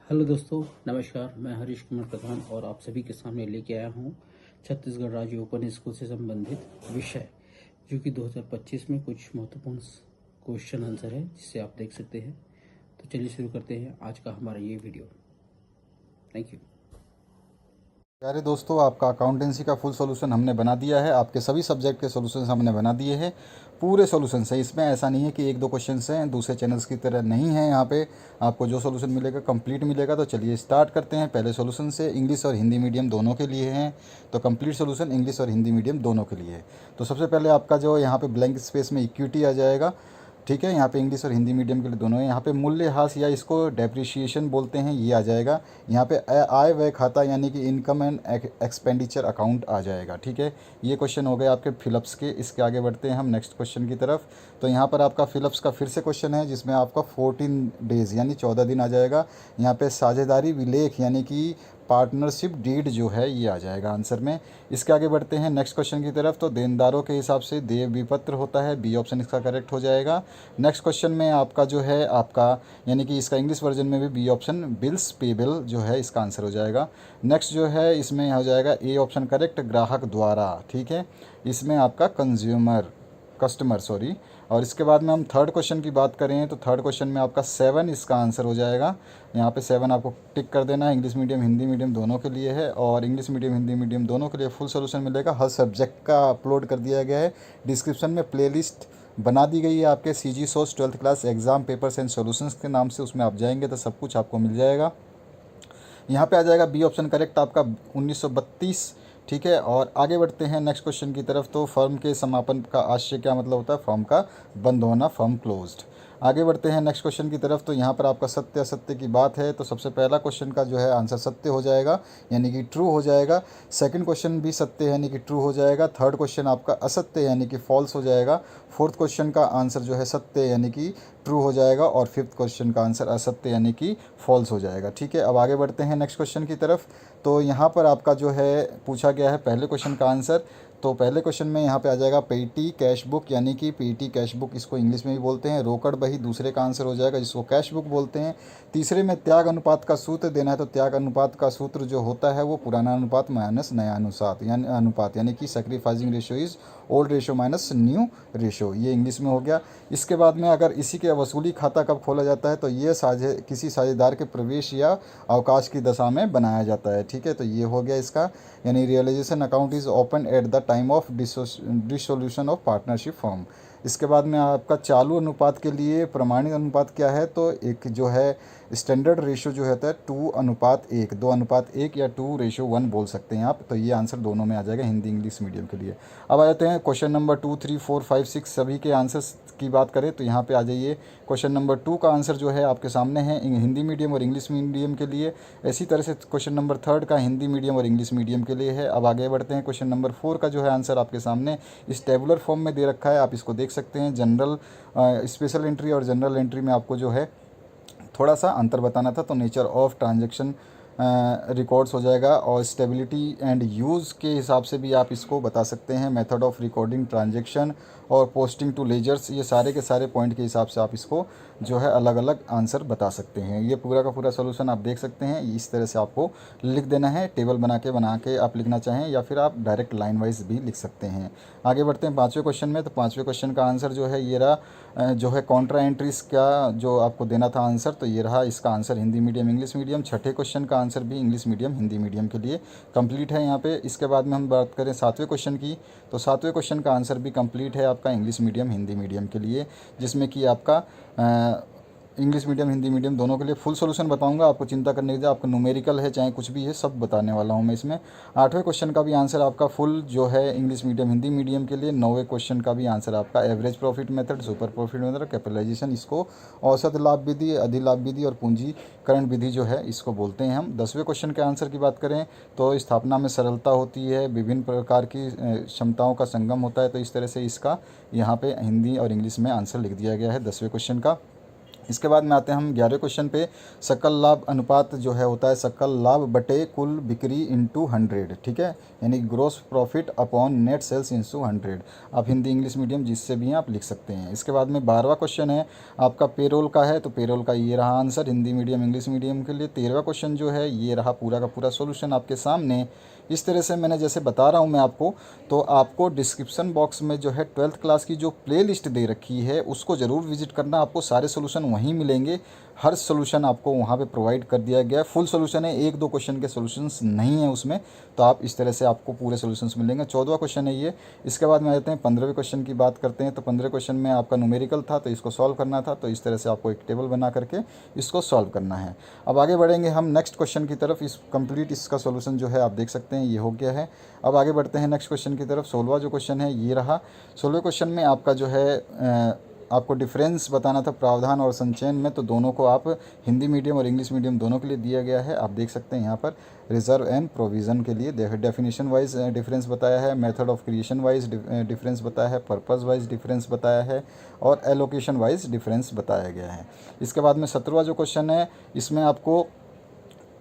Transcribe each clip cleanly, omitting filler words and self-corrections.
Hello दोस्तों, नमस्कार। मैं हरीश कुमार प्रधान और आप सभी के सामने लेके आया हूँ छत्तीसगढ़ राज्य ओपन स्कूल से संबंधित विषय, जो कि 2025 में कुछ महत्वपूर्ण क्वेश्चन आंसर है जिसे आप देख सकते हैं। तो चलिए शुरू करते हैं आज का हमारा ये वीडियो। Thank you. प्यारे दोस्तों, आपका अकाउंटेंसी का फुल सॉल्यूशन हमने बना दिया है। आपके सभी सब्जेक्ट के सॉल्यूशन हमने बना दिए हैं, पूरे सॉल्यूशन है। इसमें ऐसा नहीं है कि एक दो क्वेश्चन हैं, दूसरे चैनल्स की तरह नहीं है। यहाँ पे आपको जो सॉल्यूशन मिलेगा कंप्लीट मिलेगा। तो चलिए स्टार्ट करते हैं पहले सॉल्यूशन से। इंग्लिश और हिंदी मीडियम दोनों के लिए हैं, तो कंप्लीट सॉल्यूशन इंग्लिश और हिंदी मीडियम दोनों के लिए है। तो सबसे पहले आपका जो यहाँ पे ब्लैंक स्पेस में इक्विटी आ जाएगा, ठीक है। यहाँ पे इंग्लिश और हिंदी मीडियम के लिए दोनों है। यहाँ पे मूल्यह्रास या इसको डेप्रिसिएशन बोलते हैं, ये आ जाएगा। यहाँ पे आय व्यय खाता यानी कि इनकम एंड एक्सपेंडिचर अकाउंट आ जाएगा, ठीक है। ये क्वेश्चन हो गए आपके फिलअप्स के। इसके आगे बढ़ते हैं हम नेक्स्ट क्वेश्चन की तरफ। तो यहाँ पर आपका फिलअप्स का फिर से क्वेश्चन है, जिसमें आपका 14 डेज़ यानी 14 दिन आ जाएगा। यहाँ पे साझेदारी विलेख यानी कि पार्टनरशिप डीड जो है ये आ जाएगा आंसर में। इसके आगे बढ़ते हैं नेक्स्ट क्वेश्चन की तरफ। तो देनदारों के हिसाब से देय विपत्र होता है, बी ऑप्शन इसका करेक्ट हो जाएगा। नेक्स्ट क्वेश्चन में आपका जो है आपका यानी कि इसका इंग्लिश वर्जन में भी बी ऑप्शन बिल्स पेबल जो है इसका आंसर हो जाएगा। नेक्स्ट जो है इसमें हो जाएगा ए ऑप्शन करेक्ट, ग्राहक द्वारा, ठीक है। इसमें आपका कस्टमर सॉरी। और इसके बाद में हम थर्ड क्वेश्चन की बात करें तो थर्ड क्वेश्चन में आपका 7 इसका आंसर हो जाएगा। यहाँ पे 7 आपको टिक कर देना है। इंग्लिश मीडियम हिंदी मीडियम दोनों के लिए है, और इंग्लिश मीडियम हिंदी मीडियम दोनों के लिए फुल सोल्यूशन मिलेगा। हर सब्जेक्ट का अपलोड कर दिया गया है। डिस्क्रिप्शन में प्लेलिस्ट बना दी गई है आपके CG source 12th class exam papers and solutions के नाम से। उसमें आप जाएंगे तो सब कुछ आपको मिल जाएगा। यहाँ पे आ जाएगा बी ऑप्शन करेक्ट आपका 1932, ठीक है। और आगे बढ़ते हैं नेक्स्ट क्वेश्चन की तरफ। तो फर्म के समापन का आशय क्या मतलब होता है? फर्म का बंद होना, फर्म क्लोज्ड। आगे बढ़ते हैं नेक्स्ट क्वेश्चन की तरफ। तो यहाँ पर आपका सत्य असत्य की बात है, तो सबसे पहला क्वेश्चन का जो है आंसर सत्य हो जाएगा यानी कि ट्रू हो जाएगा। सेकंड क्वेश्चन भी सत्य यानी कि ट्रू हो जाएगा। थर्ड क्वेश्चन आपका असत्य यानी कि फॉल्स हो जाएगा। फोर्थ क्वेश्चन का आंसर जो है सत्य यानी कि ट्रू हो जाएगा, और फिफ्थ क्वेश्चन का आंसर असत्य यानी कि फॉल्स हो जाएगा, ठीक है। अब आगे बढ़ते हैं नेक्स्ट क्वेश्चन की तरफ। तो यहाँ पर आपका जो है पूछा गया है पहले क्वेश्चन का आंसर। तो पहले क्वेश्चन में यहाँ पे आ जाएगा पेटी कैश बुक यानी कि पेटी कैश बुक, इसको इंग्लिश में भी बोलते हैं। रोकड़ बही दूसरे का आंसर हो जाएगा, जिसको कैश बुक बोलते हैं। तीसरे में त्याग अनुपात का सूत्र देना है, तो त्याग अनुपात का सूत्र जो होता है वो पुराना अनुपात माइनस नया अनुपात यानी कि sacrificing ratio is old ratio minus new ratio, ये इंग्लिश में हो गया। इसके बाद में अगर इसी के वसूली खाता कब खोला जाता है, तो ये किसी साझेदार के प्रवेश या अवकाश की दशा में बनाया जाता है, ठीक है। तो ये हो गया इसका, यानी realisation account is open at the time of dissolution of partnership form. इसके बाद में आपका चालू अनुपात के लिए प्रमाणित अनुपात क्या है? तो एक जो है स्टैंडर्ड रेशियो जो होता है 2:1, 2:1 या 2:1 बोल सकते हैं आप। तो ये आंसर दोनों में आ जाएगा हिंदी इंग्लिश मीडियम के लिए। अब आ जाते हैं क्वेश्चन नंबर 2, 3, 4, 5, 6 सभी के आंसर्स की बात करें तो यहाँ पे आ जाइए। क्वेश्चन नंबर 2 का आंसर जो है आपके सामने है हिंदी मीडियम और इंग्लिश मीडियम के लिए। इसी तरह से क्वेश्चन नंबर 3 का हिंदी मीडियम और इंग्लिश मीडियम के लिए है। अब आगे बढ़ते हैं। क्वेश्चन नंबर 4 का जो है आंसर आपके सामने इस टेबुलर फॉर्म में दे रखा है, आप इसको देख सकते हैं। जनरल स्पेशल एंट्री और जनरल एंट्री में आपको जो है थोड़ा सा अंतर बताना था, तो नेचर ऑफ ट्रांजैक्शन रिकॉर्ड्स हो जाएगा, और स्टेबिलिटी एंड यूज़ के हिसाब से भी आप इसको बता सकते हैं। मेथड ऑफ रिकॉर्डिंग ट्रांजैक्शन और पोस्टिंग टू लेजर्स, ये सारे के सारे पॉइंट के हिसाब से आप इसको जो है अलग अलग आंसर बता सकते हैं। ये पूरा का पूरा सोल्यूशन आप देख सकते हैं। इस तरह से आपको लिख देना है, टेबल बना के आप लिखना चाहें, या फिर आप डायरेक्ट लाइन वाइज भी लिख सकते हैं। आगे बढ़ते हैं 5वें क्वेश्चन में। तो 5वें क्वेश्चन का आंसर जो है ये रहा, जो है कॉन्ट्रा एंट्रीज का जो आपको देना था आंसर, तो ये रहा इसका answer Hindi medium English medium. छठे क्वेश्चन का आंसर भी इंग्लिश मीडियम हिंदी मीडियम के लिए कंप्लीट है यहाँ पे। इसके बाद में हम बात करें 7वें क्वेश्चन की, तो 7वें क्वेश्चन का आंसर भी कंप्लीट है आपका इंग्लिश मीडियम हिंदी मीडियम के लिए, जिसमें कि आपका इंग्लिश मीडियम हिंदी मीडियम दोनों के लिए फुल सॉल्यूशन बताऊंगा। आपको चिंता करने की, आपका न्यूमेरिकल है चाहे कुछ भी है, सब बताने वाला हूं मैं इसमें। 8वें क्वेश्चन का भी आंसर आपका फुल जो है इंग्लिश मीडियम हिंदी मीडियम के लिए। 9वें क्वेश्चन का भी आंसर आपका average profit method, super profit method, capitalisation, इसको औसत लाभ विधि, अधिलाभ विधि और पूंजीकरण विधि जो है इसको बोलते हैं हम। 10वें क्वेश्चन के आंसर की बात करें तो स्थापना में सरलता होती है, विभिन्न प्रकार की क्षमताओं का संगम होता है। तो इस तरह से इसका यहाँ पे हिंदी और इंग्लिश में आंसर लिख दिया गया है 10वें क्वेश्चन का। इसके बाद में आते हैं हम 11वें क्वेश्चन पे। सकल लाभ अनुपात जो है होता है सकल लाभ बटे कुल बिक्री इंटू 100, ठीक है, यानी gross profit upon net sales into 100। आप हिंदी इंग्लिश मीडियम जिससे भी हैं आप लिख सकते हैं। इसके बाद में 12वां क्वेश्चन है आपका पेरोल का है, तो पेरोल का ये रहा answer Hindi medium English medium के लिए। 13वां क्वेश्चन जो है ये रहा पूरा का पूरा सोल्यूशन आपके सामने। इस तरह से मैंने जैसे बता रहा हूँ मैं आपको, तो आपको डिस्क्रिप्शन बॉक्स में जो है 12th क्लास की जो प्लेलिस्ट दे रखी है उसको ज़रूर विजिट करना। आपको सारे सोल्यूशन वहीं मिलेंगे, हर सोल्यूशन आपको वहाँ पे प्रोवाइड कर दिया गया है। फुल सोल्यूशन है, 1-2 क्वेश्चन के सोल्यूशंस नहीं है उसमें, तो आप इस तरह से आपको पूरे सोल्यूशंस मिलेंगे। 14वां क्वेश्चन है ये। इसके बाद में आते हैं 15वें क्वेश्चन की बात करते हैं। तो 15वें क्वेश्चन में आपका न्यूमेरिकल था, तो इसको सॉल्व करना था, तो इस तरह से आपको एक टेबल बना करके इसको सॉल्व करना है। अब आगे बढ़ेंगे हम नेक्स्ट क्वेश्चन की तरफ। इस कंप्लीट इसका सोल्यूशन जो है आप देख सकते हैं ये हो गया है। अब आगे बढ़ते हैं नेक्स्ट क्वेश्चन की तरफ। 16वां जो क्वेश्चन है ये रहा। 16वें क्वेश्चन में आपका जो है आपको डिफरेंस बताना था प्रावधान और संचयन में, तो दोनों को आप हिंदी मीडियम और इंग्लिश मीडियम दोनों के लिए दिया गया है। आप देख सकते हैं यहाँ पर रिजर्व एंड प्रोविज़न के लिए डेफिनेशन वाइज डिफरेंस बताया है, method of creation wise difference बताया है, पर्पस वाइज डिफरेंस बताया है और एलोकेशन वाइज डिफरेंस बताया गया है। इसके बाद में 17वां जो क्वेश्चन है इसमें आपको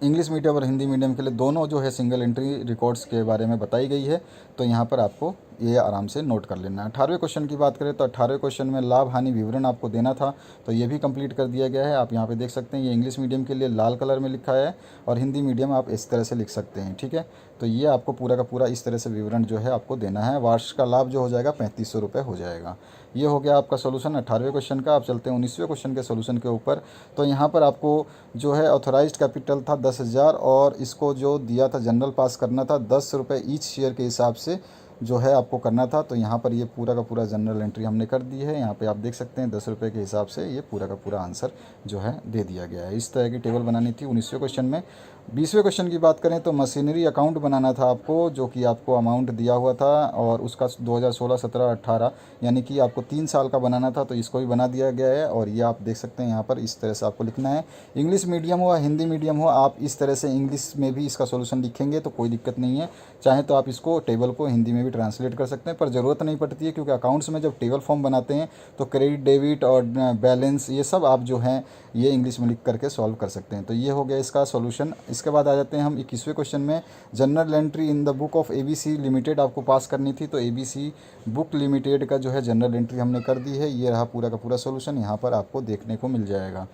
इंग्लिश मीडियम और हिंदी मीडियम के लिए दोनों जो है सिंगल एंट्री रिकॉर्ड्स के बारे में बताई गई है, तो यहाँ पर आपको ये आराम से नोट कर लेना है। 18वें क्वेश्चन की बात करें तो 18वें क्वेश्चन में लाभ हानि विवरण आपको देना था, तो ये भी कंप्लीट कर दिया गया है। आप यहाँ पे देख सकते हैं ये इंग्लिश मीडियम के लिए लाल कलर में लिखा है और हिंदी मीडियम आप इस तरह से लिख सकते हैं, ठीक है। तो ये आपको पूरा का पूरा इस तरह से विवरण जो है आपको देना है। वार्षिक का लाभ जो हो जाएगा 3500 रुपये हो जाएगा। ये हो गया आपका सोल्यूशन 18वें क्वेश्चन का। आप चलते हैं 19वें क्वेश्चन के सोल्यूशन के ऊपर। तो यहाँ पर आपको जो है ऑथोराइज्ड कैपिटल था 10,000 और इसको जो दिया था जनरल पास करना था 10 रुपये ईच शेयर के हिसाब से जो है आपको करना था। तो यहाँ पर ये पूरा का पूरा जनरल एंट्री हमने कर दी है। यहाँ पे आप देख सकते हैं 10 रुपये के हिसाब से ये पूरा का पूरा आंसर जो है दे दिया गया है। इस तरह की टेबल बनानी थी 19वें क्वेश्चन में। 20वें क्वेश्चन की बात करें तो मशीनरी अकाउंट बनाना था आपको, जो कि आपको अमाउंट दिया हुआ था और उसका 2016, 17, 18 यानी कि आपको 3 साल का बनाना था, तो इसको भी बना दिया गया है। और ये आप देख सकते हैं यहाँ पर इस तरह से आपको लिखना है। इंग्लिश मीडियम हो हिंदी मीडियम हो, आप इस तरह से इंग्लिश में भी इसका सोल्यूशन लिखेंगे तो कोई दिक्कत नहीं है। चाहे तो आप इसको टेबल को हिंदी में भी ट्रांसलेट कर सकते हैं, पर ज़रूरत नहीं पड़ती है, क्योंकि अकाउंट्स में जब टेबल फॉर्म बनाते हैं तो क्रेडिट डेबिट और बैलेंस ये सब आप जो हैं ये इंग्लिश में लिख करके सॉल्व कर सकते हैं। तो ये हो गया इसका सॉल्यूशन। इसके बाद आ जाते हैं हम 21वें क्वेश्चन में। General entry in the book of ABC limited आपको पास करनी थी, तो ABC बुक लिमिटेड का जो है जनरल एंट्री हमने कर दी है। ये रहा पूरा का पूरा सॉल्यूशन, यहाँ पर आपको देखने को मिल जाएगा,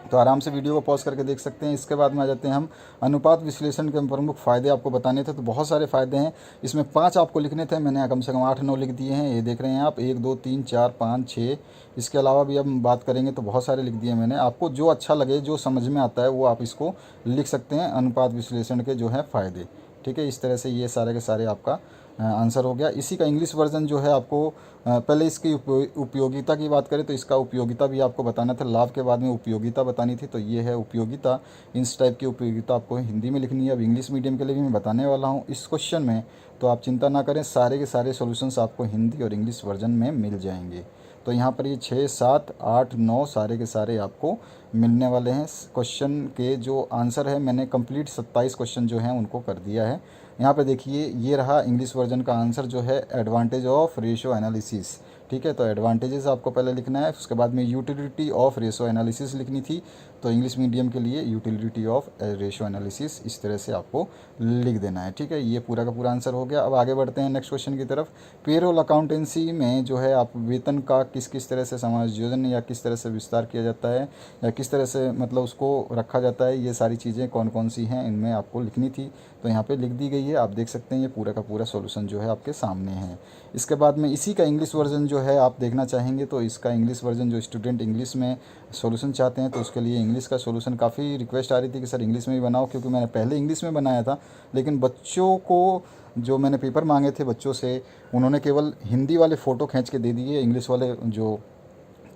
तो आराम से वीडियो को पॉज करके देख सकते हैं। इसके बाद में आ जाते हैं हम अनुपात विश्लेषण के प्रमुख फ़ायदे आपको बताने थे, तो बहुत सारे फ़ायदे हैं। इसमें 5 आपको लिखने थे, मैंने कम से कम 8-9 लिख दिए हैं। ये देख रहे हैं आप 1, 2, 3, 4, 5, 6। इसके अलावा भी अब बात करेंगे तो बहुत सारे लिख दिए मैंने। आपको जो अच्छा लगे, जो समझ में आता है वो आप इसको लिख सकते हैं, अनुपात विश्लेषण के जो है फ़ायदे, ठीक है। इस तरह से ये सारे के सारे आपका आंसर हो गया। इसी का इंग्लिश वर्जन जो है आपको पहले इसकी उपयोगिता की बात करें तो इसका उपयोगिता भी आपको बताना था, लाभ के बाद में उपयोगिता बतानी थी, तो ये है उपयोगिता। इस टाइप की उपयोगिता आपको हिंदी में लिखनी है। अब इंग्लिश मीडियम के लिए भी मैं बताने वाला हूँ इस क्वेश्चन में, तो आप चिंता ना करें, सारे के सारे सॉल्यूशंस आपको हिंदी और इंग्लिश वर्जन में मिल जाएंगे। तो यहाँ पर ये 6, 7, 8, 9 सारे के सारे आपको मिलने वाले हैं। क्वेश्चन के जो आंसर है मैंने कंप्लीट 27 क्वेश्चन जो हैं उनको कर दिया है। यहाँ पे देखिए ये रहा इंग्लिश वर्जन का आंसर जो है एडवांटेज ऑफ रेशियो एनालिसिस, ठीक है। तो एडवांटेजेस आपको पहले लिखना है, उसके बाद में यूटिलिटी ऑफ रेशियो एनालिसिस लिखनी थी, तो इंग्लिश मीडियम के लिए यूटिलिटी ऑफ रेशियो एनालिसिस इस तरह से आपको लिख देना है, ठीक है। ये पूरा का पूरा आंसर हो गया। अब आगे बढ़ते हैं नेक्स्ट क्वेश्चन की तरफ। पेरोल अकाउंटेंसी में जो है आप वेतन का किस किस तरह से समायोजन या किस तरह से विस्तार किया जाता है या किस तरह से मतलब उसको रखा जाता है, ये सारी चीज़ें कौन कौन सी हैं इनमें आपको लिखनी थी, तो यहाँ पे लिख दी गई है। आप देख सकते हैं ये पूरा का पूरा सॉल्यूशन जो है आपके सामने है। इसके बाद में इसी का इंग्लिश वर्जन जो है आप देखना चाहेंगे, तो इसका इंग्लिश वर्जन जो स्टूडेंट इंग्लिश में सॉल्यूशन चाहते हैं तो उसके लिए इंग्लिश का सॉल्यूशन काफ़ी रिक्वेस्ट आ रही थी कि सर इंग्लिश में ही बनाओ, क्योंकि मैंने पहले इंग्लिश में बनाया था, लेकिन बच्चों को जो मैंने पेपर मांगे थे बच्चों से, उन्होंने केवल हिंदी वाले फ़ोटो खींच के दे दिए, इंग्लिश वाले जो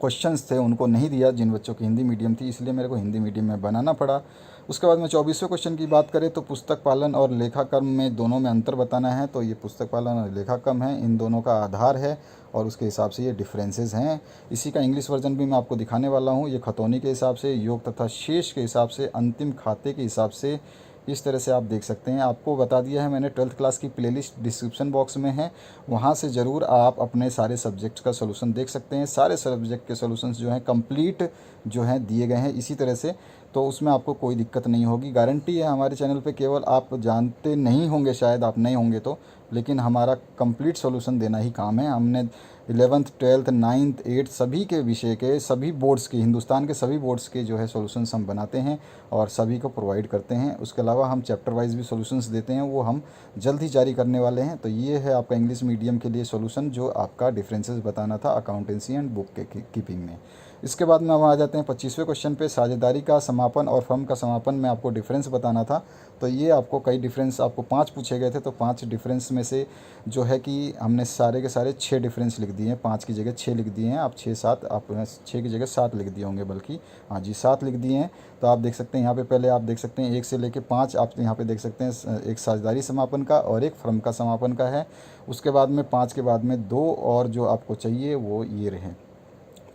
क्वेश्चंस थे उनको नहीं दिया जिन बच्चों की हिंदी मीडियम थी, इसलिए मेरे को हिंदी मीडियम में बनाना पड़ा। उसके बाद में 24वें क्वेश्चन की बात करें तो पुस्तक पालन और लेखाक्रम में दोनों में अंतर बताना है, तो ये पुस्तक पालन और लेखाक्रम है, इन दोनों का आधार है और उसके हिसाब से ये डिफरेंसेस हैं। इसी का इंग्लिश वर्जन भी मैं आपको दिखाने वाला हूँ। ये खतौनी के हिसाब से, योग तथा शेष के हिसाब से, अंतिम खाते के हिसाब से, इस तरह से आप देख सकते हैं। आपको बता दिया है मैंने 12th क्लास की प्लेलिस्ट डिस्क्रिप्शन बॉक्स में है, वहाँ से ज़रूर आप अपने सारे सब्जेक्ट्स का सोल्यूशन देख सकते हैं। सारे सब्जेक्ट के सोल्यूशंस जो हैं कंप्लीट जो हैं दिए गए हैं इसी तरह से, तो उसमें आपको कोई दिक्कत नहीं होगी। गारंटी है हमारे चैनल पे, केवल आप जानते नहीं होंगे, शायद आप नहीं होंगे तो, लेकिन हमारा कंप्लीट सॉल्यूशन देना ही काम है। हमने 11th 12th 9th 8th सभी के विषय के, सभी बोर्ड्स के, हिंदुस्तान के सभी बोर्ड्स के जो है सॉल्यूशंस हम बनाते हैं और सभी को प्रोवाइड करते हैं। उसके अलावा हम चैप्टर वाइज भी सॉल्यूशंस देते हैं, वो हम जल्द ही जारी करने वाले हैं। तो ये है आपका इंग्लिश मीडियम के लिए सॉल्यूशन जो आपका डिफरेंसेस बताना था अकाउंटेंसी एंड बुक के कीपिंग में। इसके बाद में हम आ जाते हैं 25वें क्वेश्चन पे, साझेदारी का समापन और फर्म का समापन में आपको डिफरेंस बताना था। तो ये आपको कई डिफरेंस, आपको 5 पूछे गए थे, तो 5 डिफरेंस में से जो है कि हमने सारे के सारे 6 डिफरेंस लिख दिए हैं। 5 की जगह 6 लिख दिए हैं, आप 6 7, आप 6 की जगह 7 लिख दिए होंगे, बल्कि हाँ जी 7 लिख दिए हैं। तो आप देख सकते हैं यहाँ पे, पहले आप देख सकते हैं 1 से लेके 5, आप यहाँ पे देख सकते हैं एक साझेदारी समापन का और एक फर्म का समापन का है। उसके बाद में 5 के बाद में 2 और जो आपको चाहिए वो ये रहे।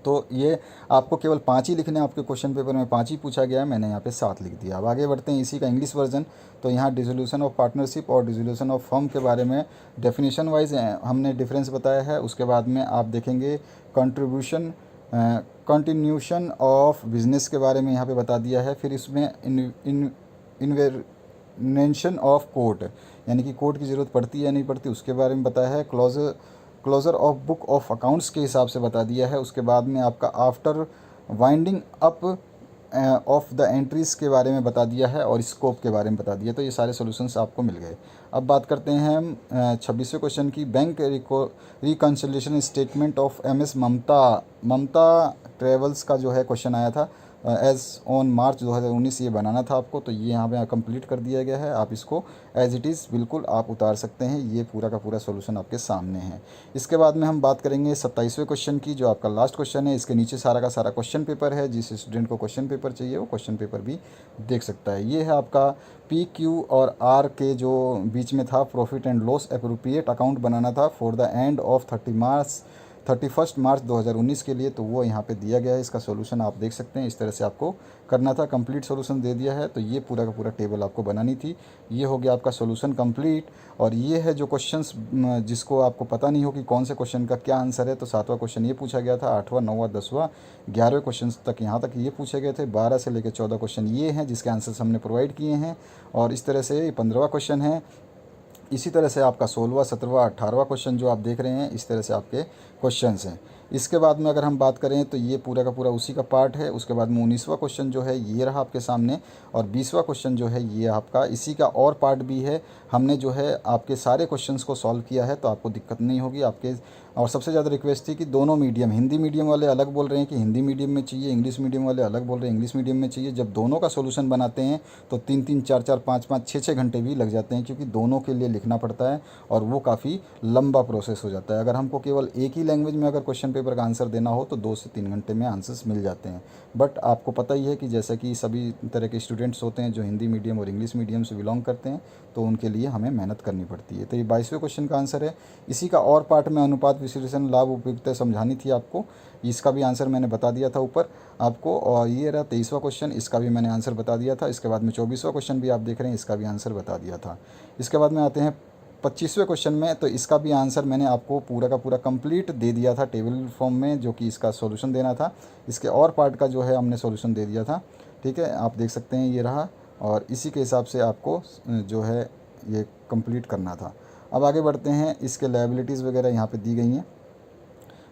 तो ये आपको केवल 5 ही लिखने हैं, आपके क्वेश्चन पेपर में 5 ही पूछा गया है, मैंने यहाँ पे 7 लिख दिया। अब आगे बढ़ते हैं इसी का इंग्लिश वर्जन। तो यहाँ डिसोल्यूशन ऑफ पार्टनरशिप और डिसोल्यूशन ऑफ फर्म के बारे में डेफिनेशन वाइज हमने डिफरेंस बताया है। उसके बाद में आप देखेंगे कंट्रीब्यूशन कंटिन्यूशन ऑफ बिजनेस के बारे में यहाँ पे बता दिया है। फिर इसमें इन्वेंशन ऑफ कोर्ट, यानी कि कोर्ट की ज़रूरत पड़ती है या नहीं पड़ती, उसके बारे में बताया है। Closure of book of accounts के हिसाब से बता दिया है। उसके बाद में आपका after winding up of the entries के बारे में बता दिया है और स्कोप के बारे में बता दिया। तो ये सारे सॉल्यूशंस आपको मिल गए। अब बात करते हैं हम 26वें क्वेश्चन की, bank reconciliation statement of MS Mamata travels का जो है क्वेश्चन आया था एज ऑन मार्च 2019, ये बनाना था आपको। तो ये यहाँ पे कंप्लीट कर दिया गया है, आप इसको एज इट इज़ बिल्कुल आप उतार सकते हैं। ये पूरा का पूरा सॉल्यूशन आपके सामने है। इसके बाद में हम बात करेंगे 27वें क्वेश्चन की, जो आपका लास्ट क्वेश्चन है। इसके नीचे सारा का सारा क्वेश्चन पेपर है, जिस स्टूडेंट को क्वेश्चन पेपर चाहिए वो क्वेश्चन पेपर भी देख सकता है। ये है आपका PQ और R के जो बीच में था, profit and loss appropriate account बनाना था for the end of 31 March 2019 के लिए। तो वो यहाँ पे दिया गया है, इसका सॉल्यूशन आप देख सकते हैं। इस तरह से आपको करना था, कंप्लीट सॉल्यूशन दे दिया है। तो ये पूरा का पूरा टेबल आपको बनानी थी। ये हो गया आपका सॉल्यूशन कंप्लीट। और ये है जो क्वेश्चंस जिसको आपको पता नहीं हो कि कौन से क्वेश्चन का क्या आंसर है, तो 7वां क्वेश्चन ये पूछा गया था, 8वां 9वां 10वां 11वें क्वेश्चन तक यहाँ तक ये पूछे गए थे। 12 से लेकर 14 क्वेश्चन ये हैं जिसके आंसर्स हमने प्रोवाइड किए हैं। और इस तरह से ये 15वां क्वेश्चन है। इसी तरह से आपका 16वां 17वां 18वां क्वेश्चन जो आप देख रहे हैं, इस तरह से आपके क्वेश्चंस हैं। इसके बाद में अगर हम बात करें तो ये पूरा का पूरा उसी का पार्ट है। उसके बाद में 19वां क्वेश्चन जो है ये रहा आपके सामने, और 20वां क्वेश्चन जो है ये आपका इसी का और पार्ट भी है। हमने जो है आपके सारे क्वेश्चंस को सॉल्व किया है, तो आपको दिक्कत नहीं होगी आपके। और सबसे ज़्यादा रिक्वेस्ट थी कि दोनों मीडियम, हिंदी मीडियम वाले अलग बोल रहे हैं कि हिंदी मीडियम में चाहिए, इंग्लिश मीडियम वाले अलग बोल रहे हैं इंग्लिश मीडियम में चाहिए। जब दोनों का सोल्यूशन बनाते हैं तो 3-3 4-4 5-5 6-6 घंटे भी लग जाते हैं, क्योंकि दोनों के लिए लिखना पड़ता है और वो काफ़ी लंबा प्रोसेस हो जाता है। अगर हमको केवल एक ही लैंग्वेज में अगर क्वेश्चन पेपर का आंसर देना हो तो 2 से 3 घंटे में आंसर्स मिल जाते हैं। बट आपको पता ही है कि जैसे कि सभी तरह के स्टूडेंट्स होते हैं जो हिंदी मीडियम और इंग्लिश मीडियम से बिलोंग करते हैं, तो उनके लिए हमें मेहनत करनी पड़ती है। तो ये 22वें क्वेश्चन का आंसर है। इसी का और पार्ट में अनुपात विश्लेषण लाभ उपयुक्तता समझानी थी आपको, इसका भी आंसर मैंने बता दिया था ऊपर आपको। और ये रहा 23वां क्वेश्चन, इसका भी मैंने आंसर बता दिया था। इसके बाद में 24वां क्वेश्चन भी आप देख रहे हैं, इसका भी आंसर बता दिया था। इसके बाद में आते हैं 25वें क्वेश्चन में, तो इसका भी आंसर मैंने आपको पूरा का पूरा कंप्लीट दे दिया था टेबल फॉर्म में, जो कि इसका सॉल्यूशन देना था। इसके और पार्ट का जो है हमने सॉल्यूशन दे दिया था। ठीक है, आप देख सकते हैं ये रहा, और इसी के हिसाब से आपको जो है ये कंप्लीट करना था। अब आगे बढ़ते हैं, इसके लायबिलिटीज़ वगैरह यहाँ पे दी गई हैं।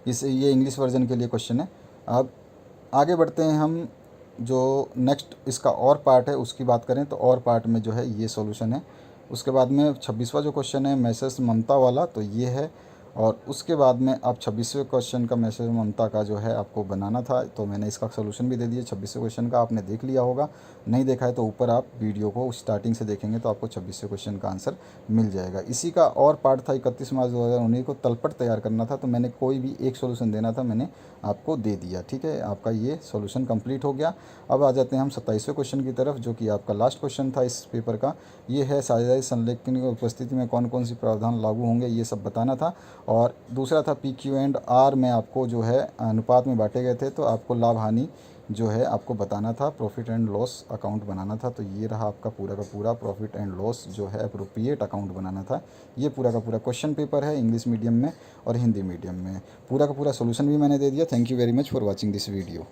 ये इंग्लिश वर्जन के लिए क्वेश्चन है। अब आगे बढ़ते हैं हम, जो नेक्स्ट इसका और पार्ट है उसकी बात करें तो और पार्ट में जो है ये सॉल्यूशन है। उसके बाद में 26वां जो क्वेश्चन है मैसेज ममता वाला, तो ये है। और उसके बाद में आप 26वें क्वेश्चन का मैसेज ममता का जो है आपको बनाना था, तो मैंने इसका सोल्यूशन भी दे दिया। 26वें क्वेश्चन का आपने देख लिया होगा, नहीं देखा है तो ऊपर आप वीडियो को स्टार्टिंग से देखेंगे तो आपको 26वें क्वेश्चन का आंसर मिल जाएगा। इसी का और पार्ट था 31 मार्च 2019 को तलपट तैयार करना था, तो मैंने कोई भी एक सोल्यूशन देना था, मैंने आपको दे दिया। ठीक है, आपका ये सोल्यूशन कंप्लीट हो गया। अब आ जाते हैं हम 27वें क्वेश्चन की तरफ, जो कि आपका लास्ट क्वेश्चन था इस पेपर का। ये है साझेदारी संलेखन की उपस्थिति में कौन कौन सी प्रावधान लागू होंगे, ये सब बताना था। और दूसरा था PQ एंड R में आपको जो है अनुपात में बांटे गए थे, तो आपको लाभ हानि जो है आपको बताना था, प्रॉफिट एंड लॉस अकाउंट बनाना था। तो ये रहा आपका पूरा का पूरा प्रॉफिट एंड लॉस जो है अप्रोप्रिएट अकाउंट बनाना था। ये पूरा का पूरा क्वेश्चन पेपर है इंग्लिश मीडियम में और हिंदी मीडियम में। पूरा का पूरा सोल्यूशन भी मैंने दे दिया। Thank you very much for watching this video.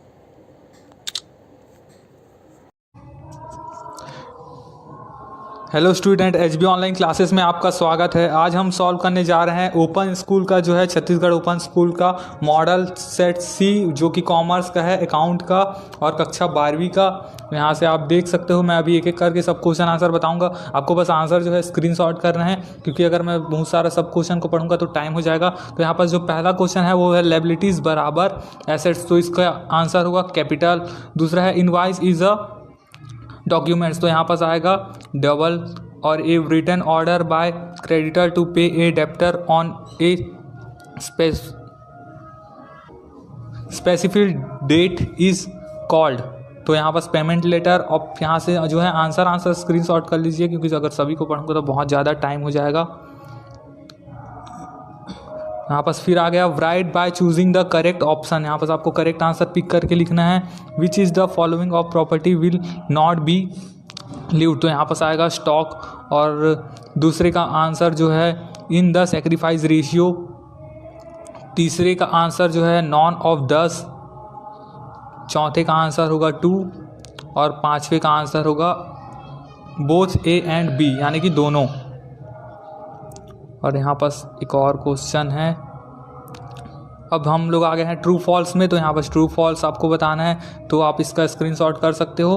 Hello student, HB online classes में आपका स्वागत है। आज हम सॉल्व करने जा रहे हैं ओपन स्कूल का जो है छत्तीसगढ़ ओपन स्कूल का मॉडल सेट सी, जो कि कॉमर्स का है, अकाउंट का और कक्षा 12वीं का। यहाँ से आप देख सकते हो, मैं अभी एक एक करके सब क्वेश्चन आंसर बताऊंगा। आपको बस आंसर जो है स्क्रीनशॉट करना है, क्योंकि अगर मैं बहुत सारा सब क्वेश्चन को पढ़ूंगा तो टाइम हो जाएगा। तो यहाँ पर जो पहला क्वेश्चन है वो है लायबिलिटीज़ बराबर एसेट्स, तो इसका आंसर होगा कैपिटल। दूसरा है इनवॉइस इज अ डॉक्यूमेंट्स, तो यहाँ पास आएगा डबल। और a written order by creditor to pay a debtor on a specific date is called, तो यहाँ पास पेमेंट लेटर। और यहाँ से जो है आंसर स्क्रीनशॉट कर लीजिए, क्योंकि अगर सभी को पढ़ूंगा तो बहुत ज़्यादा टाइम हो जाएगा। यहाँ पास फिर आ गया right by choosing the correct option, यहाँ पास आपको करेक्ट आंसर पिक करके लिखना है। Which is the following of property will not be leave, तो यहाँ पास आएगा स्टॉक। और दूसरे का आंसर जो है इन द सेक्रीफाइस रेशियो। तीसरे का आंसर जो है नॉन ऑफ 10। चौथे का आंसर होगा 2। और पांचवे का आंसर होगा बोथ ए एंड बी, यानी कि दोनों। और यहाँ पास एक और क्वेश्चन है। अब हम लोग आ गए हैं ट्रू फॉल्स में, तो यहाँ पास ट्रू फॉल्स आपको बताना है, तो आप इसका स्क्रीनशॉट कर सकते हो।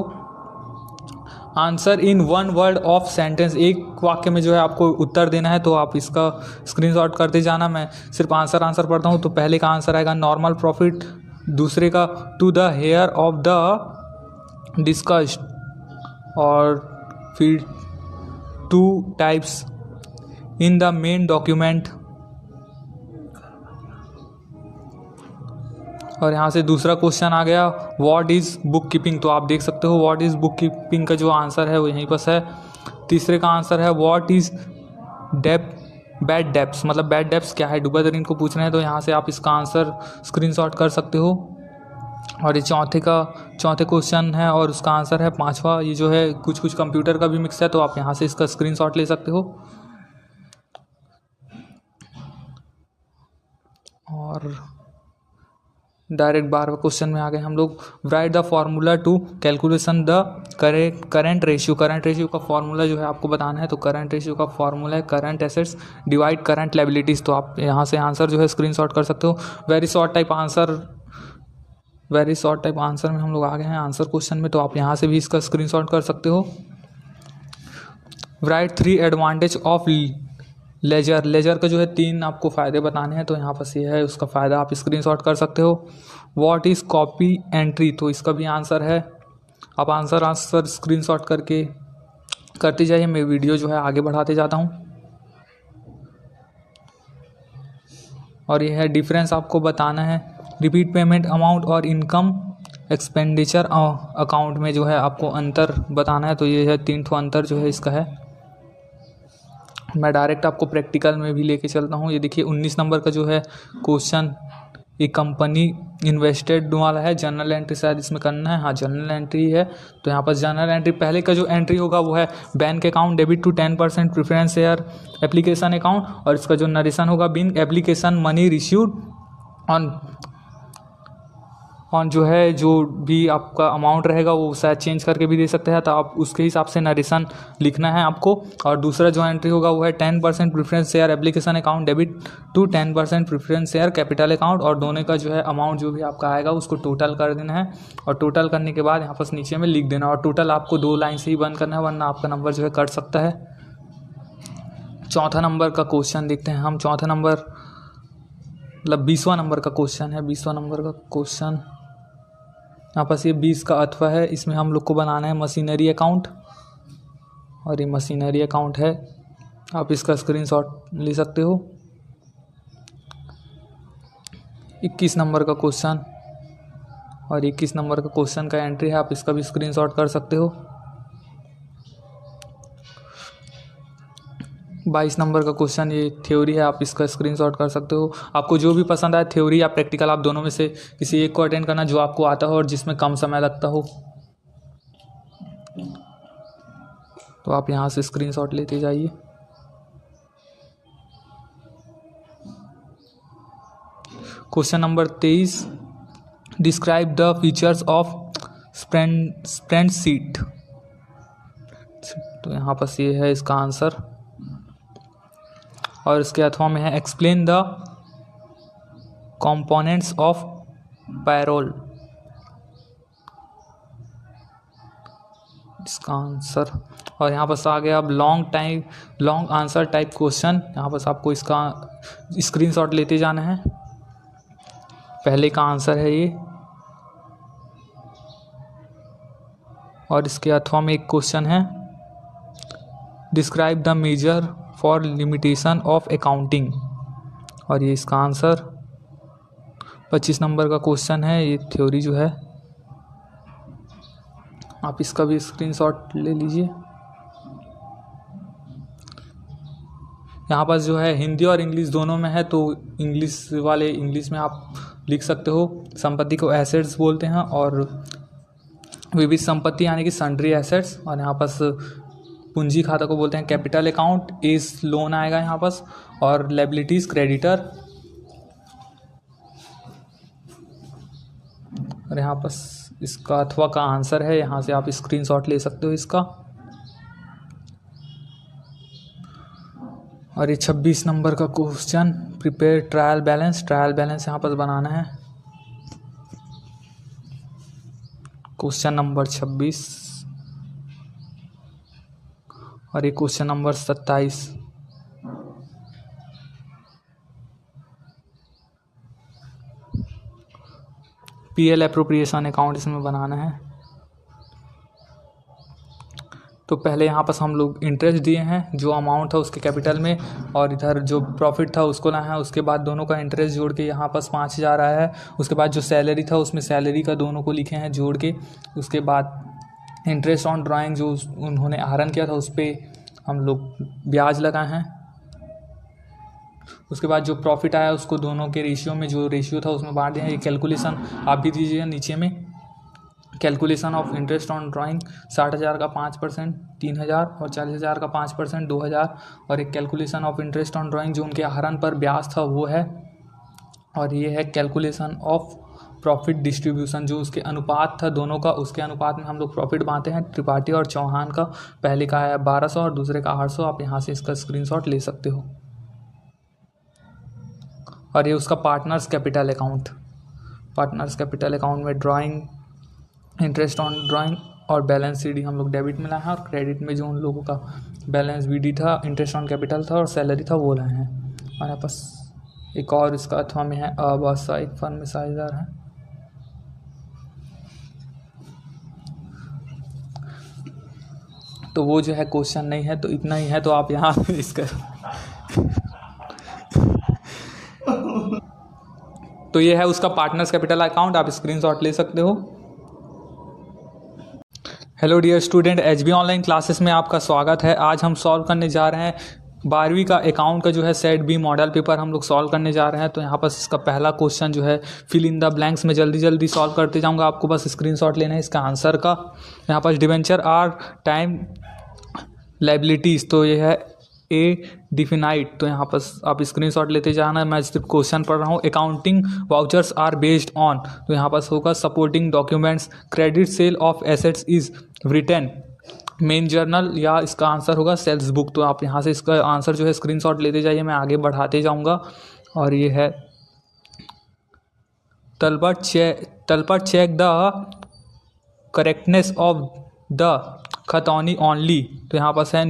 Answer in one word of sentence, एक वाक्य में जो है आपको उत्तर देना है, तो आप इसका स्क्रीनशॉट करते जाना। मैं सिर्फ आंसर पढ़ता हूँ। तो पहले का आंसर आएगा नॉर्मल प्रॉफिट, दूसरे का to the heir of the discussed, और फिर 2 types in the main document. और यहाँ से दूसरा क्वेश्चन आ गया व्हाट इज़ बुक कीपिंग, तो आप देख सकते हो व्हाट इज़ बुक कीपिंग का जो आंसर है वो यहीं पर है। तीसरे का आंसर है व्हाट इज़ बैड डेब्ट्स, मतलब बैड डेब्ट्स क्या है, डूबा ऋण को पूछ रहे हैं, तो यहाँ से आप इसका आंसर स्क्रीनशॉट कर सकते हो। और ये चौथे क्वेश्चन है और उसका आंसर है 5वां। ये जो है कुछ कंप्यूटर का भी मिक्स है, तो आप यहाँ से इसका स्क्रीनशॉट ले सकते हो। और डायरेक्ट 12वां क्वेश्चन में आ गए हम लोग। Right the formula to calculation the current ratio, current ratio का फार्मूला जो है आपको बताना है। तो करंट रेशियो का फार्मूला है current assets divide current liabilities, तो आप यहाँ से आंसर जो है स्क्रीनशॉट कर सकते हो। वेरी शॉर्ट टाइप आंसर में हम लोग आ गए हैं आंसर क्वेश्चन में, तो आप यहाँ से भी इसका स्क्रीनशॉट कर सकते हो। राइट 3 एडवांटेज ऑफ लेजर का जो है 3 आपको फ़ायदे बताने हैं, तो यहाँ पर ये है उसका फ़ायदा, आप स्क्रीनशॉट कर सकते हो। व्हाट इज़ कॉपी एंट्री, तो इसका भी आंसर है। आप आंसर स्क्रीनशॉट करते जाइए, मैं वीडियो जो है आगे बढ़ाते जाता हूँ। और ये है डिफरेंस आपको बताना है। रिपीट पेमेंट अमाउंट और इनकम एक्सपेंडिचर अकाउंट में जो है आपको अंतर बताना है, तो ये है 3 अंतर जो है इसका है। मैं डायरेक्ट आपको प्रैक्टिकल में भी लेके चलता हूँ। ये देखिए 19 नंबर का जो है क्वेश्चन, एक कंपनी इन्वेस्टेड वाला है। जनरल एंट्री शायद इसमें करना है, हाँ जनरल एंट्री है। तो यहाँ पर जनरल एंट्री पहले का जो एंट्री होगा वो है bank account debit to 10% preference share application account, और इसका जो नरेशन होगा being application money received on जो है जो भी आपका अमाउंट रहेगा वो शायद चेंज करके भी दे सकते हैं, तो आप उसके हिसाब से नरेशन लिखना है आपको। और दूसरा जो एंट्री होगा वो है 10% preference share application account debit to 10% preference share capital account, और दोनों का जो है अमाउंट जो भी आपका आएगा उसको टोटल कर देना है। और टोटल करने के बाद यहाँ पर नीचे में लिख देना, और टोटल आपको 2 लाइन से ही बंद करना है, वरना आपका नंबर जो है कट सकता है। चौथा नंबर का क्वेश्चन देखते हैं हम। चौथा नंबर मतलब 20वां नंबर का क्वेश्चन है। 20वां नंबर का क्वेश्चन यहाँ पास ये 20 का अथवा है, इसमें हम लोग को बनाना है मशीनरी अकाउंट, और ये मशीनरी अकाउंट है। आप इसका स्क्रीनशॉट ले सकते हो। 21 नंबर का क्वेश्चन, और 21 नंबर का क्वेश्चन का एंट्री है, आप इसका भी स्क्रीनशॉट कर सकते हो। 22 नंबर का क्वेश्चन, ये थ्योरी है, आप इसका स्क्रीनशॉट कर सकते हो। आपको जो भी पसंद आए, थ्योरी या प्रैक्टिकल, आप दोनों में से किसी एक को अटेंड करना जो आपको आता हो और जिसमें कम समय लगता हो। तो आप यहाँ से स्क्रीनशॉट लेते जाइए। Question number 23, describe the features of spreadsheet. तो यहाँ पर ये है इसका आंसर, और इसके अथवा में है explain the components of payroll, इसका आंसर। और यहाँ पर आ गया अब लॉन्ग आंसर टाइप क्वेश्चन। यहाँ पर आपको इसका स्क्रीनशॉट लेते जाना है। पहले का आंसर है ये, और इसके अथवा में एक क्वेश्चन है describe the major four limitation of accounting, और ये इसका आंसर। 25 नंबर का क्वेश्चन है, ये थ्योरी जो है, आप इसका भी स्क्रीनशॉट ले लीजिए। यहाँ पर जो है हिंदी और इंग्लिश दोनों में है, तो इंग्लिश वाले इंग्लिश में आप लिख सकते हो। संपत्ति को एसेट्स बोलते हैं, और विविध संपत्ति यानी कि सन्ड्री एसेट्स, और यहाँ पास पूंजी खाता को बोलते हैं कैपिटल अकाउंट। एज लोन आएगा यहाँ पास, और लायबिलिटीज़ क्रेडिटर, और यहाँ पास इसका अथवा का आंसर है। यहाँ से आप स्क्रीनशॉट ले सकते हो इसका। और ये 26 नंबर का क्वेश्चन, प्रिपेयर ट्रायल बैलेंस यहाँ पर बनाना है। क्वेश्चन नंबर 26, और ये question number 27। PL appropriation account इसमें बनाना है। तो पहले यहाँ पर हम लोग इंटरेस्ट दिए हैं, जो अमाउंट था उसके कैपिटल में, और इधर जो प्रॉफिट था उसको लाया है। उसके बाद दोनों का इंटरेस्ट जोड़ के यहाँ पास 5000 आया है। उसके बाद जो सैलरी था उसमें सैलरी का दोनों को लिखे हैं जोड़ के। उसके बाद इंटरेस्ट ऑन ड्राइंग जो उन्होंने आहरण किया था उस पर हम लोग ब्याज लगाए हैं। उसके बाद जो प्रॉफिट आया उसको दोनों के रेशियो में, जो रेशियो था उसमें बांट दिया है। ये कैलकुलेशन आप भी दीजिए नीचे में। Calculation of interest on drawing 60,000 का 5% 3,000, और 40,000 का 5% 2,000, और एक calculation of interest on drawing जो उनके आहरण पर ब्याज था वो है। और ये है कैलकुलेशन ऑफ प्रॉफिट डिस्ट्रीब्यूशन, जो उसके अनुपात था दोनों का, उसके अनुपात में हम लोग प्रॉफिट बांटे हैं। त्रिपाठी और चौहान का पहले का है 1200 और दूसरे का 800। आप यहाँ से इसका स्क्रीनशॉट ले सकते हो। और ये उसका पार्टनर्स कैपिटल अकाउंट में ड्राइंग, इंटरेस्ट ऑन ड्राइंग और बैलेंस सीडी हम लोग डेबिट में लाए हैं, और क्रेडिट में जो उन लोगों का बैलेंस बीडी था, इंटरेस्ट ऑन कैपिटल था और सैलरी था वो लाए हैं। और यहाँ पास एक और इसका अथवा में है अव्यावसायिक फर्म में साझेदार है। तो वो जो है क्वेश्चन नहीं है, तो इतना ही है। तो आप यहाँ इसका तो ये है उसका पार्टनर्स कैपिटल अकाउंट, आप स्क्रीनशॉट ले सकते हो। Hello dear student, HB online classes में आपका स्वागत है। आज हम सॉल्व करने जा रहे हैं 12वीं का अकाउंट का जो है सेट बी मॉडल पेपर हम लोग सॉल्व करने जा रहे हैं। तो यहाँ पर इसका पहला क्वेश्चन जो है फिल इन द ब्लैंक्स में जल्दी सॉल्व करते जाऊँगा, आपको बस स्क्रीनशॉट लेना है इसका आंसर का। यहाँ पर डिवेंचर आर टाइम लायबिलिटीज़, तो ये है ए डिफिनाइट। तो यहाँ पर आप स्क्रीनशॉट लेते जाना है, मैं सिर्फ क्वेश्चन पढ़ रहा हूँ। Accounting vouchers are based on, तो यहाँ पर होगा supporting documents. Credit sale of assets is return main journal, या इसका आंसर होगा सेल्स बुक। तो आप यहाँ से इसका आंसर जो है स्क्रीनशॉट लेते जाइए, मैं आगे बढ़ाते जाऊँगा। और ये है तलपर check the correctness of the खतौनी ओनली, तो यहाँ पास है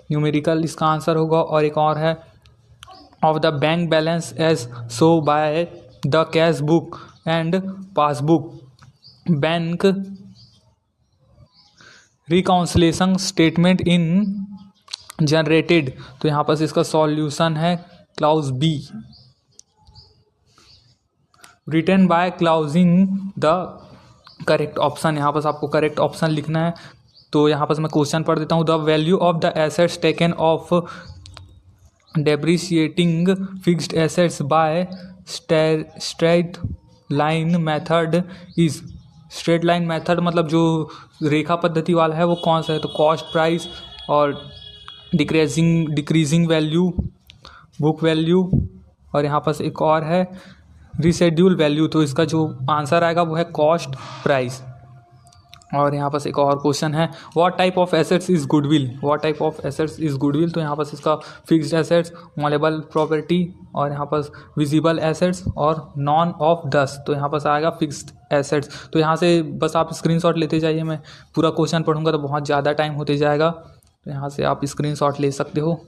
न्यूमेरिकल इसका आंसर होगा। और एक और है of the bank balance as so by the cash book and passbook bank reconciliation statement in generated, तो यहाँ पर इसका सॉल्यूशन है clause B. Written by choosing the correct option, यहाँ पर आपको करेक्ट ऑप्शन लिखना है। तो यहाँ पर मैं क्वेश्चन पढ़ देता हूँ। The value of the assets taken of depreciating fixed assets by straight line method is. Straight line method मतलब जो रेखा पद्धति वाला है वो कौन सा है? तो कॉस्ट प्राइस और डिक्रीजिंग वैल्यू, बुक वैल्यू, और यहाँ पर एक और है रिशेड्यूल वैल्यू। तो इसका जो आंसर आएगा वो है कॉस्ट प्राइस। और यहाँ पर एक और क्वेश्चन है, what type of assets is goodwill. What type of assets is goodwill. तो यहाँ पर इसका फिक्स्ड एसेट्स, मॉलेबल प्रॉपर्टी, और यहाँ पर विजिबल एसेट्स और नॉन ऑफ दस। तो यहाँ पर आएगा फिक्स्ड एसेट्स। तो यहाँ से बस आप स्क्रीनशॉट लेते जाइए, मैं पूरा क्वेश्चन पढ़ूंगा तो बहुत ज़्यादा टाइम होते जाएगा, तो यहाँ से आप स्क्रीनशॉट ले सकते हो।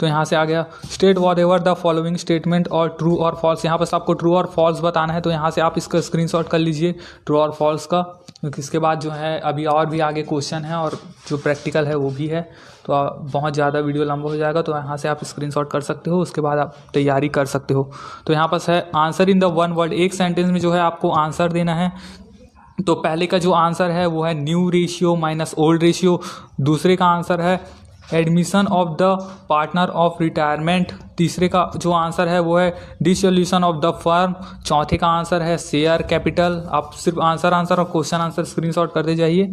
तो यहाँ से आ गया, state what ever the following statement और ट्रू और फॉल्स। यहाँ पर आपको ट्रू और फॉल्स बताना है, तो यहाँ से आप इसका स्क्रीनशॉट कर लीजिए ट्रू और फॉल्स का, क्योंकि इसके बाद जो है अभी और भी आगे क्वेश्चन है और जो प्रैक्टिकल है वो भी है, तो बहुत ज़्यादा वीडियो लंबा हो जाएगा। तो यहाँ से आप स्क्रीनशॉट कर सकते हो, उसके बाद आप तैयारी कर सकते हो। तो यहाँ पर है answer in the one word. एक सेंटेंस में जो है आपको आंसर देना है। तो पहले का जो आंसर है वो है new ratio minus old ratio. दूसरे का आंसर है admission of the partner of retirement. तीसरे का जो आंसर है वो है डिसोल्यूशन ऑफ द फर्म। चौथे का आंसर है शेयर कैपिटल। आप सिर्फ आंसर और क्वेश्चन आंसर स्क्रीनशॉट करते जाइए।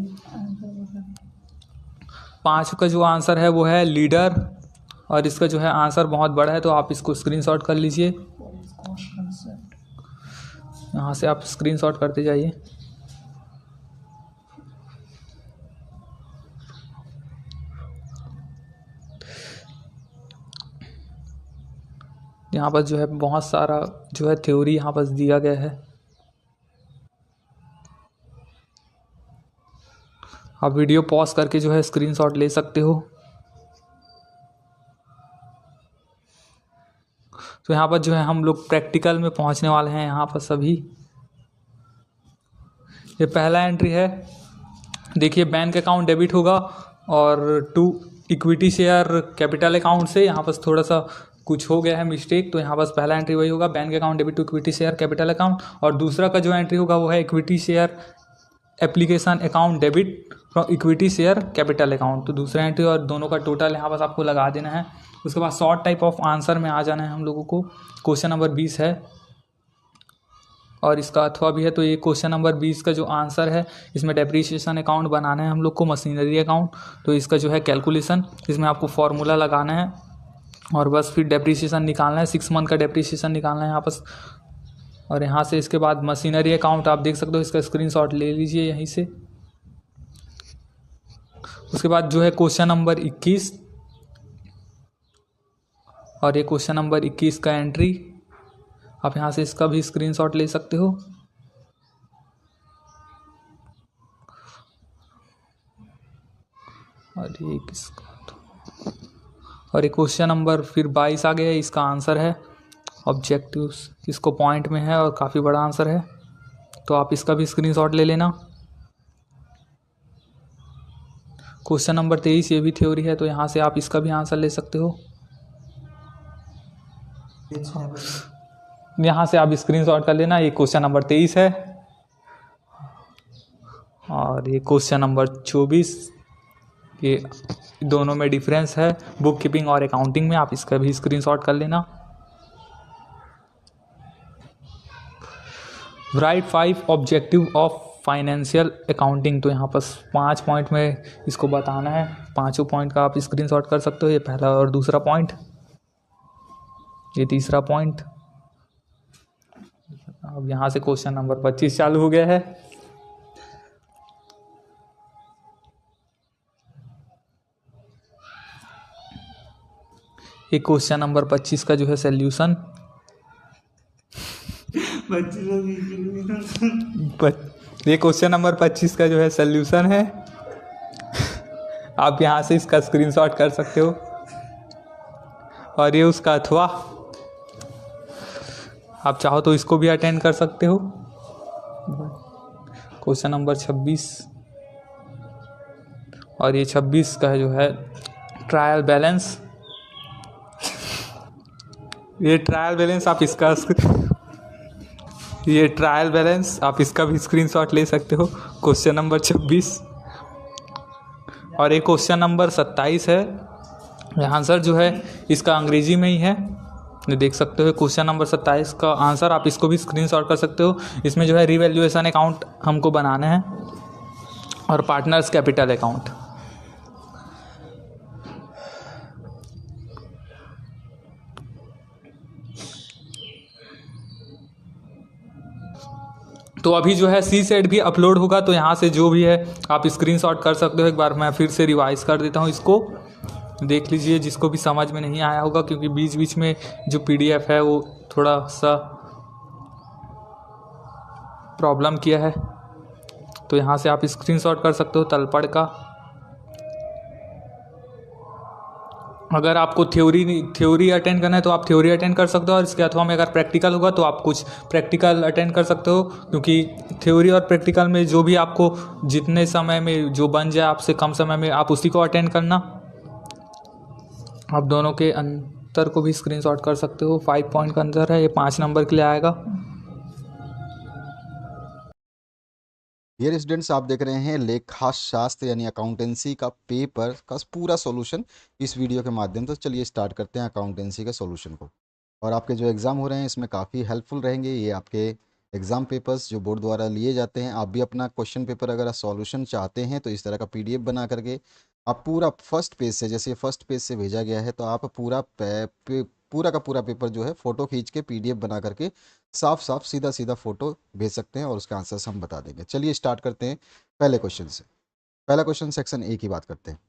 पाँच का जो आंसर है वो है लीडर, और इसका जो है आंसर बहुत बड़ा है, तो आप इसको स्क्रीनशॉट कर लीजिए। यहाँ से आप स्क्रीनशॉट करते जाइए। यहाँ पर जो है बहुत सारा जो है थ्योरी यहाँ पर दिया गया है, आप वीडियो पॉज करके जो है स्क्रीनशॉट ले सकते हो। तो यहाँ पर जो है हम लोग प्रैक्टिकल में पहुँचने वाले हैं। यहाँ पर सभी ये पहला एंट्री है, देखिए बैंक अकाउंट डेबिट होगा और to equity share capital account से। यहाँ पर थोड़ा सा कुछ हो गया है मिस्टेक, तो यहाँ बस पहला एंट्री वही होगा, bank account debit to equity share capital account. और दूसरा का जो एंट्री होगा वो है equity share application account debit from equity share capital account. तो दूसरा एंट्री और दोनों का टोटल यहाँ बस आपको लगा देना है। उसके बाद शॉर्ट टाइप ऑफ आंसर में आ जाना है हम लोगों को। क्वेश्चन नंबर 20 है और इसका अथवा भी है। तो ये क्वेश्चन नंबर 20 का जो आंसर है, इसमें डेप्रीशिएशन अकाउंट बनाना है हम लोग को, मशीनरी अकाउंट। तो इसका जो है कैलकुलेशन, इसमें आपको फॉर्मूला लगाना है और बस फिर डेप्रीशिएशन निकालना है। 6 मंथ का डेप्रीशिएशन निकालना है यहाँ पर। और यहाँ से इसके बाद मशीनरी अकाउंट आप देख सकते हो, इसका स्क्रीनशॉट ले लीजिए यहीं से। उसके बाद जो है क्वेश्चन नंबर 21, और ये क्वेश्चन नंबर 21 का एंट्री आप यहाँ से इसका भी स्क्रीनशॉट ले सकते हो। और ये किसका, और ये क्वेश्चन नंबर फिर 22 आ गया है, इसका आंसर है ऑब्जेक्टिव्स। इसको पॉइंट में है और काफ़ी बड़ा आंसर है, तो आप इसका भी स्क्रीनशॉट ले लेना। क्वेश्चन नंबर 23 ये भी थ्योरी है, तो यहाँ से आप इसका भी आंसर ले सकते हो। यहाँ से आप स्क्रीनशॉट कर लेना। ये क्वेश्चन नंबर 23 है और ये क्वेश्चन नंबर 24। ये दोनों में डिफरेंस है बुक कीपिंग और अकाउंटिंग में, आप इसका भी स्क्रीनशॉट कर लेना। Right 5 objective of financial accounting. तो यहाँ पर 5 पॉइंट में इसको बताना है। पांचों पॉइंट का आप स्क्रीनशॉट कर सकते हो। ये पहला और दूसरा पॉइंट, ये तीसरा पॉइंट। अब यहाँ से क्वेश्चन नंबर 25 चालू हो गया है। ये क्वेश्चन नंबर 25 का जो है सॉल्यूशन, ये क्वेश्चन नंबर 25 का जो है सॉल्यूशन है। आप यहाँ से इसका स्क्रीनशॉट कर सकते हो। और ये उसका अथवा, आप चाहो तो इसको भी अटेंड कर सकते हो। क्वेश्चन नंबर 26, और ये 26 का जो है ट्रायल बैलेंस। ये ट्रायल बैलेंस आप इसका ये ट्रायल बैलेंस, आप इसका भी स्क्रीनशॉट ले सकते हो। क्वेश्चन नंबर 26 और एक क्वेश्चन नंबर 27 है। आंसर जो है इसका अंग्रेजी में ही है, ये देख सकते हो। क्वेश्चन नंबर 27 का आंसर आप इसको भी स्क्रीनशॉट कर सकते हो। इसमें जो है रिवैल्यूएशन अकाउंट हमको बनाना है और पार्टनर्स कैपिटल अकाउंट। तो अभी जो है सी सेट भी अपलोड होगा, तो यहाँ से जो भी है आप स्क्रीनशॉट कर सकते हो। एक बार मैं फिर से रिवाइज कर देता हूँ, इसको देख लीजिए जिसको भी समझ में नहीं आया होगा, क्योंकि बीच बीच में जो पीडीएफ है वो थोड़ा सा प्रॉब्लम किया है। तो यहाँ से आप स्क्रीनशॉट कर सकते हो तलपड़ का। अगर आपको थ्योरी अटेंड करना है तो आप थ्योरी अटेंड कर सकते हो, और इसके अथवा में अगर प्रैक्टिकल होगा तो आप कुछ प्रैक्टिकल अटेंड कर सकते हो, क्योंकि थ्योरी और प्रैक्टिकल में जो भी आपको जितने समय में जो बन जाए आपसे कम समय में आप उसी को अटेंड करना। आप दोनों के अंतर को भी स्क्रीनशॉट कर सकते हो। 5 पॉइंट का अंतर है, ये 5 नंबर के लिए आएगा। डियर स्टूडेंट्स, आप देख रहे हैं लेखा शास्त्र यानी अकाउंटेंसी का पेपर का पूरा सॉल्यूशन इस वीडियो के माध्यम से। चलिए स्टार्ट करते हैं अकाउंटेंसी के सॉल्यूशन को। और आपके जो एग्ज़ाम हो रहे हैं इसमें काफ़ी हेल्पफुल रहेंगे ये आपके एग्ज़ाम पेपर्स जो बोर्ड द्वारा लिए जाते हैं। आप भी अपना क्वेश्चन पेपर अगर सॉल्यूशन चाहते हैं तो इस तरह का पीडीएफ बना करके आप पूरा फर्स्ट पेज से, जैसे फर्स्ट पेज से भेजा गया है, तो आप पूरा का पूरा पेपर जो है फ़ोटो खींच के पीडीएफ बना करके साफ साफ सीधा सीधा फ़ोटो भेज सकते हैं और उसका आंसर्स हम बता देंगे। चलिए स्टार्ट करते हैं पहले क्वेश्चन से। पहला क्वेश्चन सेक्शन ए की बात करते हैं।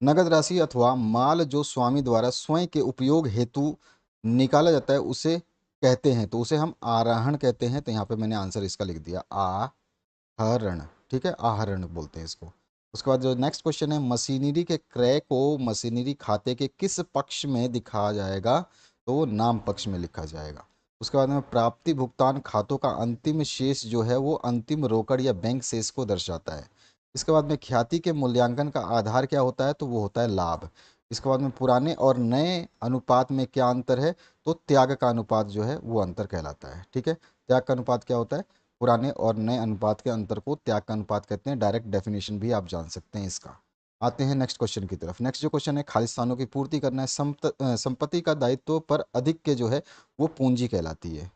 नगद राशि अथवा माल जो स्वामी द्वारा स्वयं के उपयोग हेतु निकाला जाता है उसे कहते हैं, तो उसे हम आरोहण कहते हैं। तो यहाँ पे मैंने आंसर इसका लिख दिया आहरण, ठीक है, आहरण बोलते हैं इसको। उसके बाद जो नेक्स्ट क्वेश्चन है, मशीनरी के क्रय को मशीनरी खाते के किस पक्ष में दिखाया जाएगा, तो वो नाम पक्ष में लिखा जाएगा। उसके बाद में प्राप्ति भुगतान खातों का अंतिम शेष जो है वो अंतिम रोकड़ या बैंक शेष को दर्शाता है। इसके बाद में ख्याति के मूल्यांकन का आधार क्या होता है, तो वो होता है लाभ। इसके बाद में पुराने और नए अनुपात में क्या अंतर है, तो त्याग का अनुपात जो है वो अंतर कहलाता है। ठीक है, त्याग का अनुपात क्या होता है, पुराने और नए अनुपात के अंतर को त्याग का अनुपात कहते हैं। डायरेक्ट डेफिनेशन भी आप जान सकते हैं इसका। आते हैं नेक्स्ट क्वेश्चन की तरफ। नेक्स्ट जो क्वेश्चन है, खाली स्थानों की पूर्ति करना है। संपत्ति का दायित्व पर अधिक के जो है वो पूंजी कहलाती है।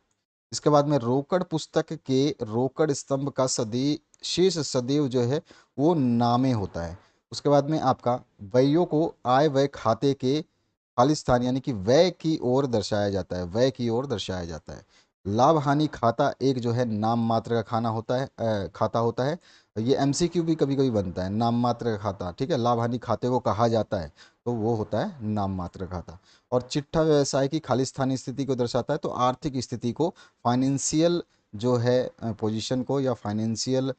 इसके बाद में रोकड़ पुस्तक के रोकड़ स्तंभ का शेष सदैव जो है वो नामे होता है। उसके बाद में आपका व्ययों को आय व्यय खाते के खाली स्थान यानी कि व्यय की ओर दर्शाया जाता है, व्यय की ओर दर्शाया जाता है। लाभ हानि खाता एक जो है नाम मात्र का खाना होता है, खाता होता है। ये एमसीक्यू भी कभी कभी बनता है, नाम मात्र का खाता। ठीक है, लाभ हानि खाते को कहा जाता है तो वो होता है नाम मात्र का खाता। और चिट्ठा व्यवसाय की खाली स्थानीय स्थिति को दर्शाता है, तो आर्थिक स्थिति को, फाइनेंशियल जो है पोजीशन को या फाइनेंशियल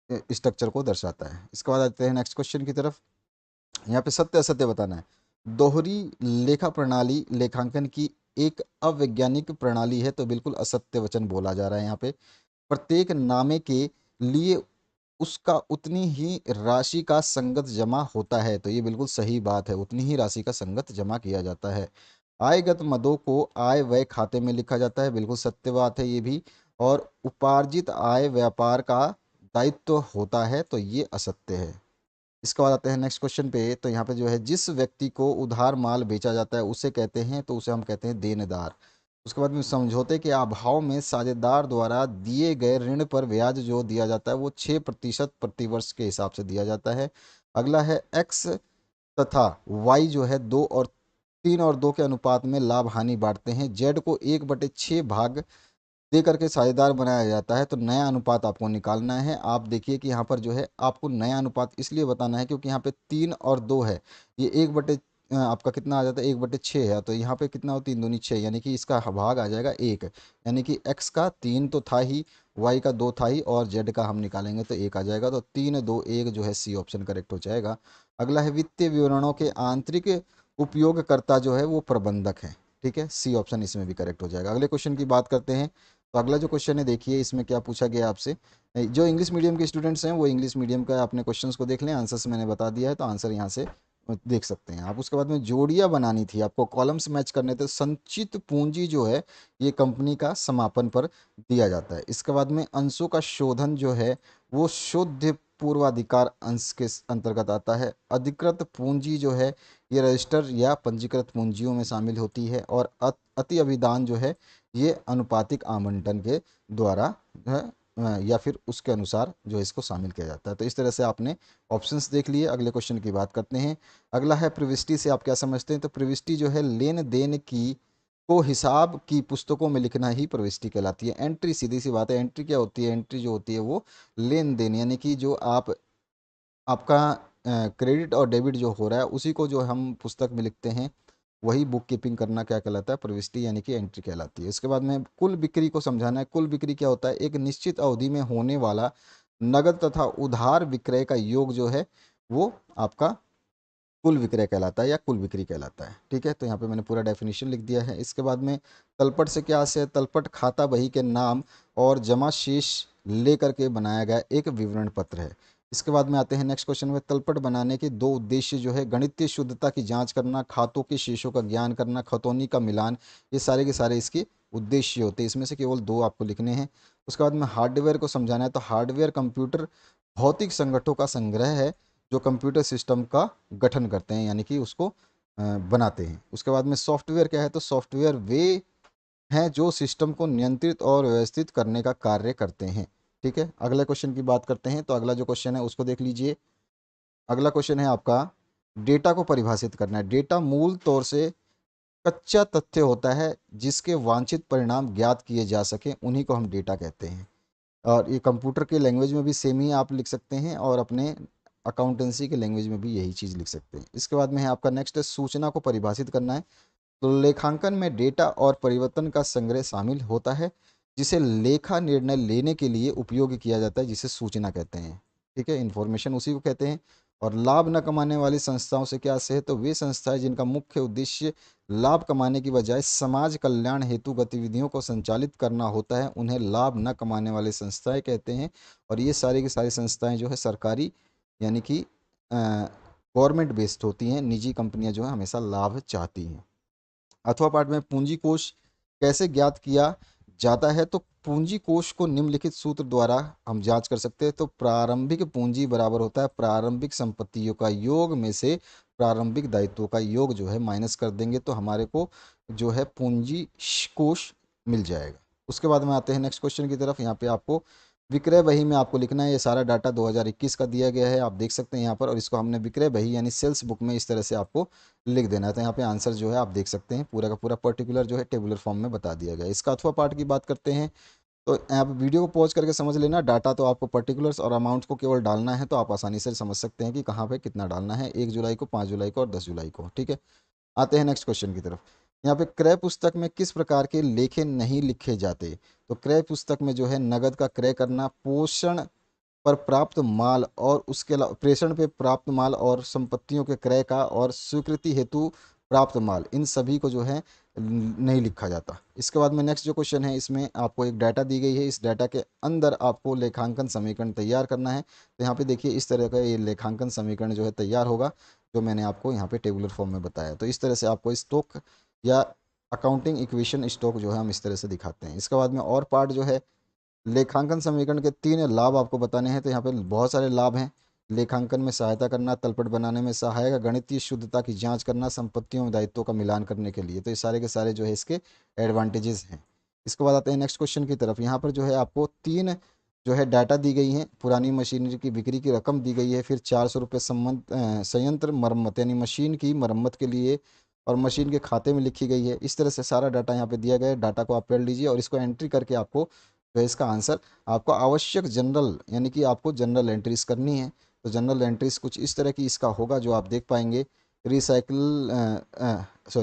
स्ट्रक्चर को दर्शाता है। इसके बाद आते हैं नेक्स्ट क्वेश्चन की तरफ। यहाँ पे सत्य असत्य बताना है। दोहरी लेखा प्रणाली लेखांकन की एक अवैज्ञानिक प्रणाली है, तो बिल्कुल असत्य वचन बोला जा रहा है यहाँ पे। प्रत्येक नामे के लिए उसका उतनी ही राशि का संगत जमा होता है, तो ये बिल्कुल सही बात है, उतनी ही राशि का संगत जमा किया जाता है। आयगत मदों को आय व्यय खाते में लिखा जाता है, बिल्कुल सत्य बात है ये भी। और उपार्जित आय व्यापार का दायित्व होता है, तो ये असत्य है। इसके बाद आते हैं नेक्स्ट क्वेश्चन पे। तो यहाँ पे जो है जिस व्यक्ति को उधार माल बेचा जाता है उसे कहते हैं, तो उसे हम कहते हैं देनदार। उसके बाद में समझौते के अभाव में साझेदार द्वारा दिए गए ऋण पर ब्याज जो दिया जाता है वो 6% प्रतिवर्ष के हिसाब से दिया जाता है। अगला है एक्स तथा वाई जो है 3 और 2 के अनुपात में लाभ हानि बांटते हैं। जेड को 1/6 भाग दे करके साझेदार बनाया जाता है, तो नया अनुपात आपको निकालना है। आप देखिए कि यहाँ पर जो है आपको नया अनुपात इसलिए बताना है क्योंकि यहाँ पे 3 और 2 है, ये आपका कितना आ जाता है 1/6 है, तो यहाँ पे कितना हो 3 दूनी 6, यानी कि इसका भाग आ जाएगा 1, यानी कि x का 3 तो था ही, y का 2 था ही, और z का हम निकालेंगे तो 1 आ जाएगा। तो 3 2 1 जो है सी ऑप्शन करेक्ट हो जाएगा। अगला है वित्तीय विवरणों के आंतरिक उपयोगकर्ता जो है वो प्रबंधक है। ठीक है, सी ऑप्शन इसमें भी करेक्ट हो जाएगा। अगले क्वेश्चन की बात करते हैं। तो अगला जो क्वेश्चन है देखिए इसमें क्या पूछा गया आपसे। जो इंग्लिश मीडियम के स्टूडेंट्स हैं वो इंग्लिश मीडियम का अपने क्वेश्चंस को देख लें, आंसर्स मैंने बता दिया है, तो आंसर यहाँ से देख सकते हैं आप। उसके बाद में जोड़ियाँ बनानी थी आपको, कॉलम्स मैच करने थे। संचित पूंजी जो है ये कंपनी का समापन पर दिया जाता है। इसके बाद में अंशों का शोधन जो है वो शुद्ध पूर्वाधिकार अंश के अंतर्गत आता है। अधिकृत पूंजी जो है ये रजिस्टर या पंजीकृत पूंजियों में शामिल होती है। और अति अभिदान जो है ये अनुपातिक आवंटन के द्वारा या फिर उसके अनुसार जो है इसको शामिल किया जाता है। तो इस तरह से आपने ऑप्शंस देख लिए। अगले क्वेश्चन की बात करते हैं। अगला है प्रविष्टि से आप क्या समझते हैं? तो प्रविष्टि जो है लेन देन की को हिसाब की पुस्तकों में लिखना ही प्रविष्टि कहलाती है। एंट्री सीधी सी बात है। एंट्री क्या होती है? एंट्री जो होती है वो लेन देन, यानी कि जो आपका क्रेडिट और डेबिट जो हो रहा है उसी को जो हम पुस्तक में लिखते हैं वही बुक कीपिंग करना क्या कहलाता है? प्रविष्टि यानी कि एंट्री कहलाती है। इसके बाद में कुल बिक्री को समझाना है। कुल बिक्री क्या होता है? एक निश्चित अवधि में होने वाला नगद तथा उधार विक्रय का योग जो है वो आपका कुल विक्रय कहलाता है या कुल बिक्री कहलाता है। ठीक है, तो यहाँ पे मैंने पूरा डेफिनेशन लिख दिया है। इसके बाद में तलपट से क्या आशय है? तलपट खाता बही के नाम और जमा शेष लेकर के बनाया गया एक विवरण पत्र है। इसके बाद में आते हैं नेक्स्ट क्वेश्चन में। तलपट बनाने के दो उद्देश्य जो है गणितीय शुद्धता की जांच करना, खातों के शेषों का ज्ञान करना, खतौनी का मिलान, ये सारे के सारे इसके उद्देश्य होते हैं। इसमें से केवल दो आपको लिखने हैं। उसके बाद में हार्डवेयर को समझाना है। तो हार्डवेयर कंप्यूटर भौतिक संगठनों का संग्रह है जो कंप्यूटर सिस्टम का गठन करते हैं, यानी कि उसको बनाते हैं। उसके बाद में सॉफ्टवेयर क्या है? तो सॉफ्टवेयर वे हैं जो सिस्टम को नियंत्रित और व्यवस्थित करने का कार्य करते हैं। ठीक है, अगले क्वेश्चन की बात करते हैं। तो अगला जो क्वेश्चन है उसको देख लीजिए। अगला क्वेश्चन है आपका डेटा को परिभाषित करना है। डेटा मूल तौर से कच्चा तथ्य होता है जिसके वांछित परिणाम ज्ञात किए जा सके, उन्हीं को हम डेटा कहते हैं। और ये कंप्यूटर के लैंग्वेज में भी सेम ही आप लिख सकते हैं और अपने अकाउंटेंसी के लैंग्वेज में भी यही चीज़ लिख सकते हैं। इसके बाद में है आपका नेक्स्ट है सूचना को परिभाषित करना है। तो लेखांकन में डेटा और परिवर्तन का संग्रह शामिल होता है जिसे लेखा निर्णय लेने के लिए उपयोग किया जाता है, जिसे सूचना कहते हैं। ठीक है, इन्फॉर्मेशन उसी को कहते हैं। और लाभ न कमाने वाली संस्थाओं से क्या से है? तो वे संस्थाएं जिनका मुख्य उद्देश्य लाभ कमाने की बजाय समाज कल्याण हेतु गतिविधियों को संचालित करना होता है उन्हें लाभ न कमाने वाली संस्थाएं कहते हैं। और ये सारी की सारी संस्थाएं जो है सरकारी यानी कि गवर्नमेंट बेस्ड होती हैं। निजी कंपनियां जो है हमेशा लाभ चाहती हैं। अथवा पाठ में पूंजी कोष कैसे ज्ञात किया जाता है? तो पूंजी कोष को निम्नलिखित सूत्र द्वारा हम जांच कर सकते हैं। तो प्रारंभिक पूंजी बराबर होता है प्रारंभिक संपत्तियों का योग में से प्रारंभिक दायित्वों का योग जो है माइनस कर देंगे तो हमारे को जो है पूंजी कोष मिल जाएगा। उसके बाद में आते हैं नेक्स्ट क्वेश्चन की तरफ। यहाँ पे आपको विक्रय बही में आपको लिखना है। ये सारा डाटा 2021 का दिया गया है, आप देख सकते हैं यहाँ पर। और इसको हमने विक्रय बही यानी सेल्स बुक में इस तरह से आपको लिख देना है। तो यहाँ पे आंसर जो है आप देख सकते हैं पूरा का पूरा पर्टिकुलर जो है टेबुलर फॉर्म में बता दिया गया है। इसका अथवा पार्ट की बात करते हैं। तो आप वीडियो को पॉज करके समझ लेना। डाटा तो आपको पर्टिकुलर्स और अमाउंट को केवल डालना है, तो आप आसानी से समझ सकते हैं कि कहाँ पे कितना डालना है। 1 जुलाई को, 5 जुलाई को और 10 जुलाई को। ठीक है, आते हैं नेक्स्ट क्वेश्चन की तरफ। यहाँ पे क्रय पुस्तक में किस प्रकार के लेखे नहीं लिखे जाते? तो क्रय पुस्तक में जो है नगद का क्रय करना, पोषण पर प्राप्त माल और उसके अलावा प्रेषण पे प्राप्त माल और संपत्तियों के क्रय का और स्वीकृति हेतु प्राप्त माल, इन सभी को जो है नहीं लिखा जाता। इसके बाद में नेक्स्ट जो क्वेश्चन है इसमें आपको एक डाटा दी गई है। इस डाटा के अंदर आपको लेखांकन समीकरण तैयार करना है। तो यहाँ पे देखिए इस तरह का ये लेखांकन समीकरण जो है तैयार होगा, जो मैंने आपको यहाँ पे टेबुलर फॉर्म में बताया। तो इस तरह से आपको स्टॉक या अकाउंटिंग इक्वेशन स्टॉक जो है हम इस तरह से दिखाते हैं। इसके बाद में और पार्ट जो है लेखांकन समीकरण के 3 लाभ आपको बताने हैं। तो यहाँ पे बहुत सारे लाभ हैं। लेखांकन में सहायता करना, तलपट बनाने में सहायक, गणितीय शुद्धता की जांच करना, संपत्तियों में दायित्वों का मिलान करने के लिए। तो ये सारे के सारे जो है इसके एडवांटेजेस हैं। इसके बाद आते हैं नेक्स्ट क्वेश्चन की तरफ। यहाँ पर जो है आपको 3 जो है डाटा दी गई हैं। पुरानी मशीनरी की बिक्री की रकम दी गई है, फिर 400 रुपये संयंत्र मरम्मत यानी मशीन की मरम्मत के लिए और मशीन के खाते में लिखी गई है। इस तरह से सारा डाटा यहाँ पे दिया गया है। डाटा को आप पढ़ लीजिए और इसको एंट्री करके आपको जो है इसका आंसर आपको आवश्यक जनरल यानी कि आपको जनरल एंट्रीज करनी है। तो जनरल एंट्रीज कुछ इस तरह की इसका होगा जो आप देख पाएंगे।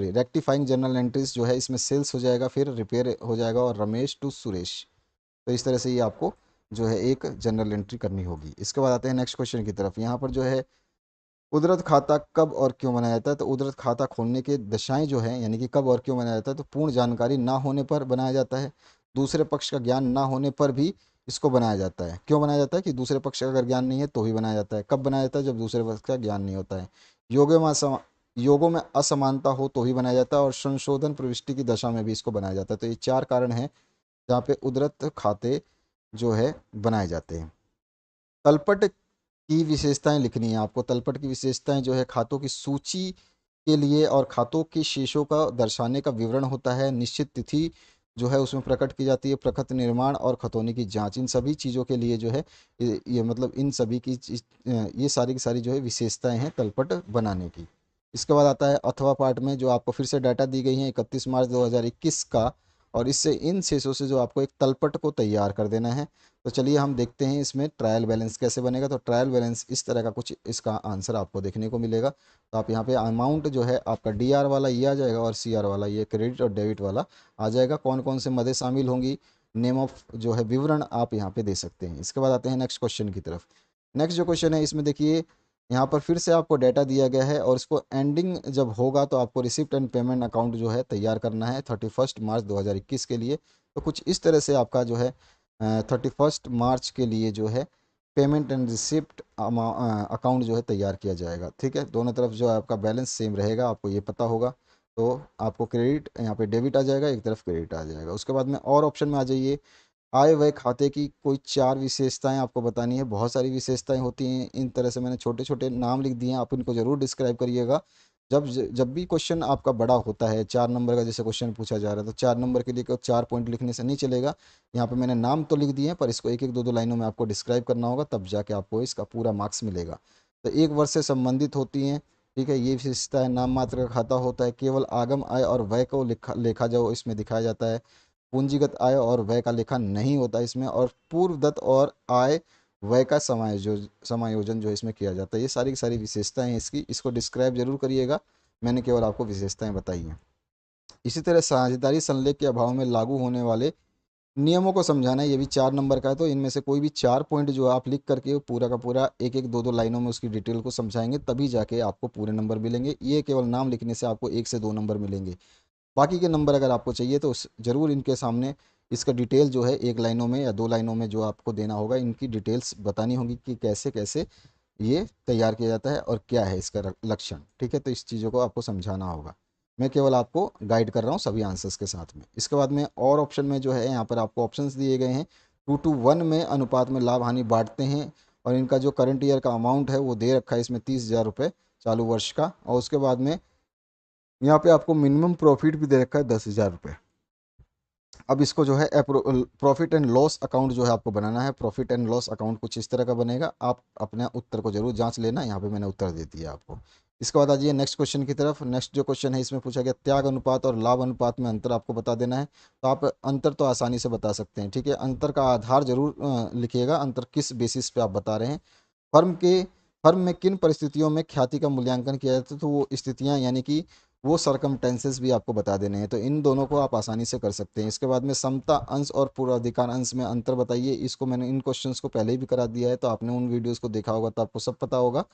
रेक्टिफाइंग जनरल एंट्रीज जो है इसमें सेल्स हो जाएगा, फिर रिपेयर हो जाएगा और रमेश टू सुरेश। तो इस तरह से ये आपको जो है एक जनरल एंट्री करनी होगी। इसके बाद आते हैं नेक्स्ट क्वेश्चन की तरफ। यहाँ पर जो है उद्धृत खाता कब और क्यों बनाया जाता है? तो उद्धृत खाता खोलने के दशाएं जो है यानी कि कब और क्यों बनाया जाता है? तो पूर्ण जानकारी ना होने पर बनाया जाता है, दूसरे पक्ष का ज्ञान ना होने पर भी इसको बनाया जाता है। क्यों बनाया जाता है? कि दूसरे पक्ष का अगर ज्ञान नहीं है तो ही बनाया जाता है। कब बनाया जाता है? जब दूसरे पक्ष का ज्ञान नहीं होता है। योगों में असमानता हो तो ही बनाया जाता है, और संशोधन प्रविष्टि की दशा में भी इसको बनाया जाता है। तो ये 4 कारण हैं जहाँ पे उद्धृत खाते जो है बनाए जाते हैं। तलपट की विशेषताएं लिखनी है आपको। तलपट की विशेषताएं जो है खातों की सूची के लिए और खातों के शेषों का दर्शाने का विवरण होता है। निश्चित तिथि जो है उसमें प्रकट की जाती है। प्रखत निर्माण और खतौनी की जांच, इन सभी चीज़ों के लिए जो है ये मतलब इन सभी की ये सारी की सारी जो है विशेषताएं हैं तलपट बनाने की। इसके बाद आता है अथवा पार्ट में, जो आपको फिर से डाटा दी गई है 31 मार्च 2021 का, और इससे इन शेषों से जो आपको एक तलपट को तैयार कर देना है। तो चलिए हम देखते हैं इसमें ट्रायल बैलेंस कैसे बनेगा। तो ट्रायल बैलेंस इस तरह का कुछ इसका आंसर आपको देखने को मिलेगा। तो आप यहाँ पे अमाउंट जो है आपका डीआर वाला ये आ जाएगा, और सीआर वाला ये क्रेडिट और डेबिट वाला आ जाएगा। कौन कौन से मदें शामिल होंगी, नेम ऑफ जो है विवरण आप यहाँ पे दे सकते हैं। इसके बाद आते हैं नेक्स्ट क्वेश्चन की तरफ। नेक्स्ट जो क्वेश्चन है इसमें देखिए, यहाँ पर फिर से आपको डाटा दिया गया है, और इसको एंडिंग जब होगा तो आपको रिसिप्ट एंड पेमेंट अकाउंट जो है तैयार करना है 31 मार्च 2021 के लिए। तो कुछ इस तरह से आपका जो है 31 मार्च के लिए जो है पेमेंट एंड रिसिप्ट अकाउंट जो है तैयार किया जाएगा। ठीक है, दोनों तरफ जो है आपका बैलेंस सेम रहेगा, आपको ये पता होगा। तो आपको क्रेडिट यहाँ पे डेबिट आ जाएगा, एक तरफ क्रेडिट आ जाएगा। उसके बाद में और ऑप्शन में आ जाइए, आय व्यय खाते की कोई 4 विशेषताएं आपको बतानी है। बहुत सारी विशेषताएं होती हैं, इन तरह से मैंने छोटे छोटे नाम लिख दिए हैं, आप इनको जरूर डिस्क्राइब करिएगा। जब भी क्वेश्चन आपका बड़ा होता है, 4 नंबर का जैसे क्वेश्चन पूछा जा रहा है, तो 4 नंबर के लिए 4 पॉइंट लिखने से नहीं चलेगा। यहाँ पे मैंने नाम तो लिख दिए हैं, पर इसको एक एक दो दो लाइनों में आपको डिस्क्राइब करना होगा, तब जाके आपको इसका पूरा मार्क्स मिलेगा। तो 1 वर्ष से संबंधित होती हैं। ठीक है, ये विशेषता है। नाम मात्र का खाता होता है। केवल आगम आय और व्यय को लेखा जो इसमें दिखाया जाता है। पूंजीगत आय और व्यय का लेखा नहीं होता इसमें, और पूर्वदत्त और आय व्यय का समायोजन जो इसमें किया जाता है। ये सारी की सारी विशेषताएं हैं इसकी, इसको डिस्क्राइब जरूर करिएगा। मैंने केवल आपको विशेषताएं बताई हैं। इसी तरह साझेदारी संलेख के अभाव में लागू होने वाले नियमों को समझाना है, ये भी 4 नंबर का है। तो इनमें से कोई भी 4 पॉइंट जो आप लिख करके पूरा का पूरा एक एक दो दो लाइनों में उसकी डिटेल को समझाएंगे, तभी जाके आपको पूरे नंबर मिलेंगे। ये केवल नाम लिखने से आपको 1 से 2 नंबर मिलेंगे। बाकी के नंबर अगर आपको चाहिए तो ज़रूर इनके सामने इसका डिटेल जो है 1 लाइनों में या 2 लाइनों में जो आपको देना होगा, इनकी डिटेल्स बतानी होगी कि कैसे कैसे ये तैयार किया जाता है और क्या है इसका लक्षण। ठीक है, तो इस चीज़ों को आपको समझाना होगा। मैं केवल आपको गाइड कर रहा हूँ सभी आंसर्स के साथ में। इसके बाद में और ऑप्शन में जो है यहाँ पर आपको ऑप्शंस दिए गए हैं। 2:1 में अनुपात में लाभ हानि बांटते हैं, और इनका जो करंट ईयर का अमाउंट है वो दे रखा है इसमें 30,000 रुपये चालू वर्ष का। और उसके बाद में यहाँ पे आपको मिनिमम प्रॉफिट भी दे रखा है 10,000 रुपये। अब इसको जो है प्रॉफिट एंड लॉस अकाउंट जो है आपको बनाना है। प्रॉफिट एंड लॉस अकाउंट कुछ इस तरह का बनेगा। आप अपने उत्तर को जरूर जांच लेना, यहाँ पे मैंने उत्तर दे दिया आपको। इसके बाद आ जाइए नेक्स्ट क्वेश्चन की तरफ। नेक्स्ट जो क्वेश्चन है इसमें पूछा गया त्याग अनुपात और लाभ अनुपात में अंतर आपको बता देना है। तो आप अंतर तो आसानी से बता सकते हैं। ठीक है, अंतर का आधार जरूर लिखिएगा, अंतर किस बेसिस पे आप बता रहे हैं। फर्म में किन परिस्थितियों में ख्याति का मूल्यांकन किया जाता है, तो वो स्थितियां यानी कि वो सरकमटेंसेस भी आपको बता देने हैं। तो इन दोनों को आप आसानी से कर सकते हैं। इसके बाद में समता अंश और पूर्वाधिकार अंश में अंतर बताइए। इसको मैंने इन क्वेश्चंस को पहले ही भी करा दिया है, तो आपने उन वीडियोस को देखा होगा तो आपको सब पता होगा।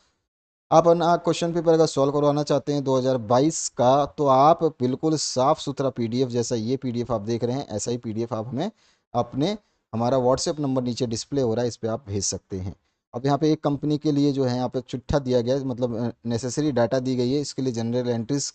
आप क्वेश्चन पेपर अगर सॉल्व करवाना चाहते हैं 2022 का, तो आप बिल्कुल साफ सुथरा पीडीएफ, जैसा ये पीडीएफ आप देख रहे हैं ऐसा ही पीडीएफ आप हमें अपने हमारा व्हाट्सएप नंबर नीचे डिस्प्ले हो रहा है, इस पर आप भेज सकते हैं। अब यहाँ पे एक कंपनी के लिए जो है यहाँ पे चिट्ठा दिया गया है, मतलब नेसेसरी डाटा दी गई है। इसके लिए जनरल एंट्रीज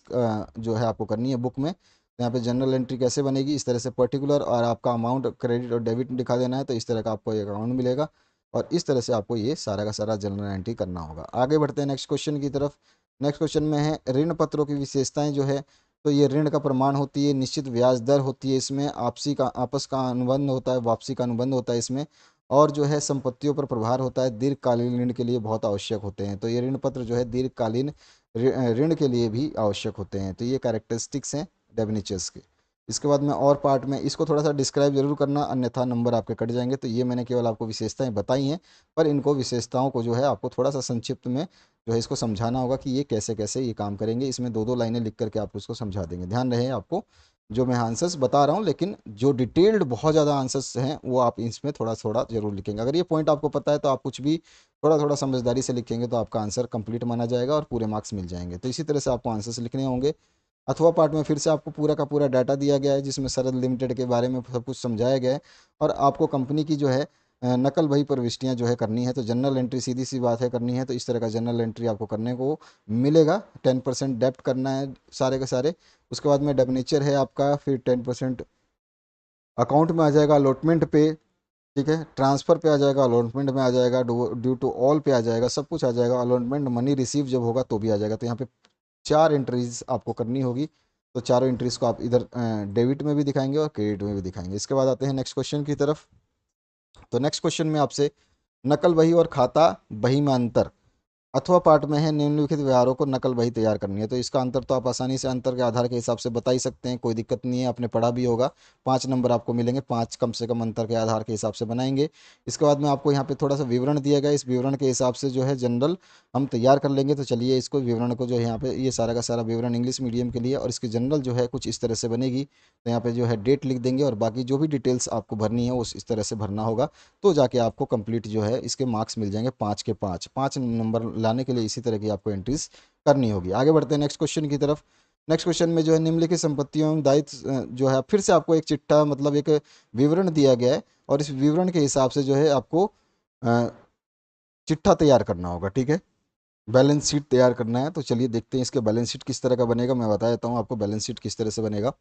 जो है आपको करनी है बुक में। तो यहाँ पे जनरल एंट्री कैसे बनेगी, इस तरह से पर्टिकुलर और आपका अमाउंट क्रेडिट और डेबिट दिखा देना है, तो इस तरह का आपको एक अकाउंट मिलेगा, और इस तरह से आपको ये सारा का सारा जनरल एंट्री करना होगा। आगे बढ़ते हैं नेक्स्ट क्वेश्चन की तरफ। नेक्स्ट क्वेश्चन में है ऋण पत्रों की विशेषताएं जो है, तो ये ऋण का प्रमाण होती है, निश्चित ब्याज दर होती है इसमें, आपस का अनुबंध होता है, वापसी का अनुबंध होता है इसमें, और जो है संपत्तियों पर प्रभार होता है। दीर्घकालीन ऋण के लिए बहुत आवश्यक होते हैं। तो ये ऋण पत्र जो है दीर्घकालीन ऋण के लिए भी आवश्यक होते हैं। तो ये कैरेक्टरिस्टिक्स हैं डेबेंचर्स के। इसके बाद में और पार्ट में इसको थोड़ा सा डिस्क्राइब जरूर करना, अन्यथा नंबर आपके कट जाएंगे। तो ये मैंने केवल आपको विशेषताएं बताई हैं, पर इनको विशेषताओं को जो है आपको थोड़ा सा संक्षिप्त में जो है इसको समझाना होगा कि ये कैसे कैसे ये काम करेंगे। इसमें 2-2 लाइनें लिख करके आप उसको समझा देंगे। ध्यान रहे आपको जो मैं आंसर्स बता रहा हूँ, लेकिन जो डिटेल्ड बहुत ज़्यादा आंसर्स हैं वो आप इसमें थोड़ा थोड़ा जरूर लिखेंगे। अगर ये पॉइंट आपको पता है तो आप कुछ भी थोड़ा थोड़ा समझदारी से लिखेंगे तो आपका आंसर कंप्लीट माना जाएगा और पूरे मार्क्स मिल जाएंगे। तो इसी तरह से आपको आंसर्स लिखने होंगे। अथवा पार्ट में फिर से आपको पूरा का पूरा डाटा दिया गया है, जिसमें सरल लिमिटेड के बारे में सब कुछ समझाया गया है, और आपको कंपनी की जो है नकल बही प्रविष्टियाँ जो है करनी है। तो जनरल एंट्री सीधी सी बात है करनी है, तो इस तरह का जनरल एंट्री आपको करने को मिलेगा। 10% डेप्ट करना है सारे के सारे। उसके बाद में डिबेंचर है आपका, फिर 10% अकाउंट में आ जाएगा, अलॉटमेंट पे, ठीक है, ट्रांसफ़र पे आ जाएगा, अलॉटमेंट में आ जाएगा, ड्यू टू ऑल पे आ जाएगा, सब कुछ आ जाएगा। अलॉटमेंट मनी रिसीव जब होगा तो भी आ जाएगा। तो यहाँ पे 4 एंट्रीज आपको करनी होगी। तो चारों एंट्रीज को आप इधर डेबिट में भी दिखाएंगे और क्रेडिट में भी दिखाएंगे। इसके बाद आते हैं नेक्स्ट क्वेश्चन की तरफ। तो नेक्स्ट क्वेश्चन में आपसे नकल बही और खाता बही में अंतर अथवा पाठ में है निम्नलिखित व्यवहारों को नकल बही तैयार करनी है। तो इसका अंतर तो आप आसानी से अंतर के आधार के हिसाब से बता ही सकते हैं, कोई दिक्कत नहीं है, आपने पढ़ा भी होगा। 5 नंबर आपको मिलेंगे, 5 कम से कम अंतर के आधार के हिसाब से बनाएंगे। इसके बाद में आपको यहाँ पे थोड़ा सा विवरण दिया गया है, इस विवरण के हिसाब से जो है जनरल हम तैयार कर लेंगे। तो चलिए इसको विवरण को जो है यहाँ पे, ये सारा का सारा विवरण इंग्लिश मीडियम के लिए, और इसकी जनरल जो है कुछ इस तरह से बनेगी। तो यहाँ पे जो है डेट लिख देंगे और बाकी जो भी डिटेल्स आपको भरनी है उस इस तरह से भरना होगा। तो जाके आपको कंप्लीट जो है इसके मार्क्स मिल जाएंगे 5 के 5। 5 नंबर लाने के लिए इसी तरह की आपको एंट्रीज करनी होगी। आगे बढ़ते हैं नेक्स्ट क्वेश्चन की तरफ। नेक्स्ट क्वेश्चन में जो है निम्नलिखित संपत्तियों एवं दायित्व जो है फिर से आपको एक चिट्ठा मतलब एक विवरण दिया गया है, और इस विवरण के हिसाब से जो है आपको चिट्ठा तैयार करना होगा, ठीक है, बैलेंस शीट तैयार करना है। तो चलिए देखते हैं इसके बैलेंस शीट किस तरह का बनेगा। मैं बता देता हूँ आपको बैलेंस शीट किस तरह से बनेगा।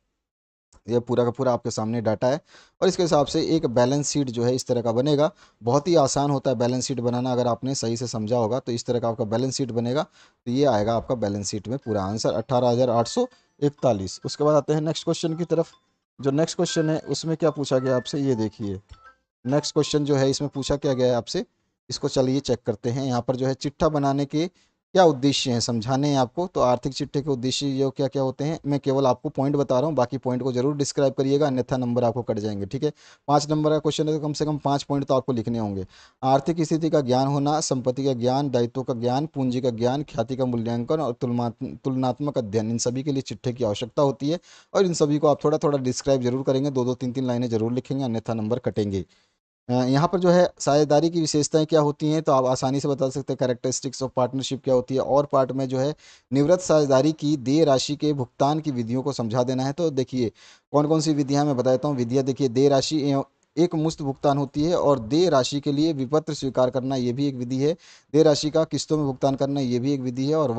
ये पूरा का पूरा आपके सामने डाटा है, और इसके हिसाब से एक बैलेंस शीट जो है इस तरह का बनेगा। बहुत ही आसान होता है बैलेंस शीट बनाना, अगर आपने सही से समझा होगा तो इस तरह का आपका बैलेंस शीट बनेगा। तो ये आएगा आपका बैलेंस शीट में पूरा आंसर 18,841। उसके बाद आते हैं नेक्स्ट क्वेश्चन की तरफ। जो नेक्स्ट क्वेश्चन है उसमें क्या पूछा गया आपसे, ये देखिए नेक्स्ट क्वेश्चन जो है इसमें पूछा क्या गया है आपसे, इसको चलिए चेक करते हैं। यहाँ पर जो है चिट्ठा बनाने के क्या उद्देश्य हैं समझाने हैं आपको। तो आर्थिक चिट्ठे के उद्देश्य ये क्या क्या होते हैं, मैं केवल आपको पॉइंट बता रहा हूँ, बाकी पॉइंट को जरूर डिस्क्राइब करिएगा, अन्यथा नंबर आपको कट जाएंगे, ठीक है। 5 नंबर का क्वेश्चन है तो कम से कम 5 पॉइंट तो आपको लिखने होंगे। आर्थिक स्थिति का ज्ञान होना, संपत्ति का ज्ञान, दायित्वों का ज्ञान, पूंजी का ज्ञान, ख्याति का मूल्यांकन और तुलनात्मक अध्ययन, इन सभी के लिए चिट्ठे की आवश्यकता होती है। और इन सभी को आप थोड़ा थोड़ा डिस्क्राइब जरूर करेंगे, 2 2 3 3 लाइनें जरूर लिखेंगे, अन्यथा नंबर कटेंगे। यहाँ पर जो है साझेदारी की विशेषताएं क्या होती हैं, तो आप आसानी से बता सकते हैं कैरेक्टरिस्टिक्स ऑफ पार्टनरशिप क्या होती है। और पार्ट में जो है निवृत्त साझेदारी की देय राशि के भुगतान की विधियों को समझा देना है। तो देखिए कौन कौन सी विधियां मैं बता देता हूँ। विधियां देखिए, देय राशि एक मुश्त भुगतान होती है, और देय राशि के लिए विपत्र स्वीकार करना ये भी एक विधि है। देय राशि का किस्तों में भुगतान करना ये भी एक विधि है, और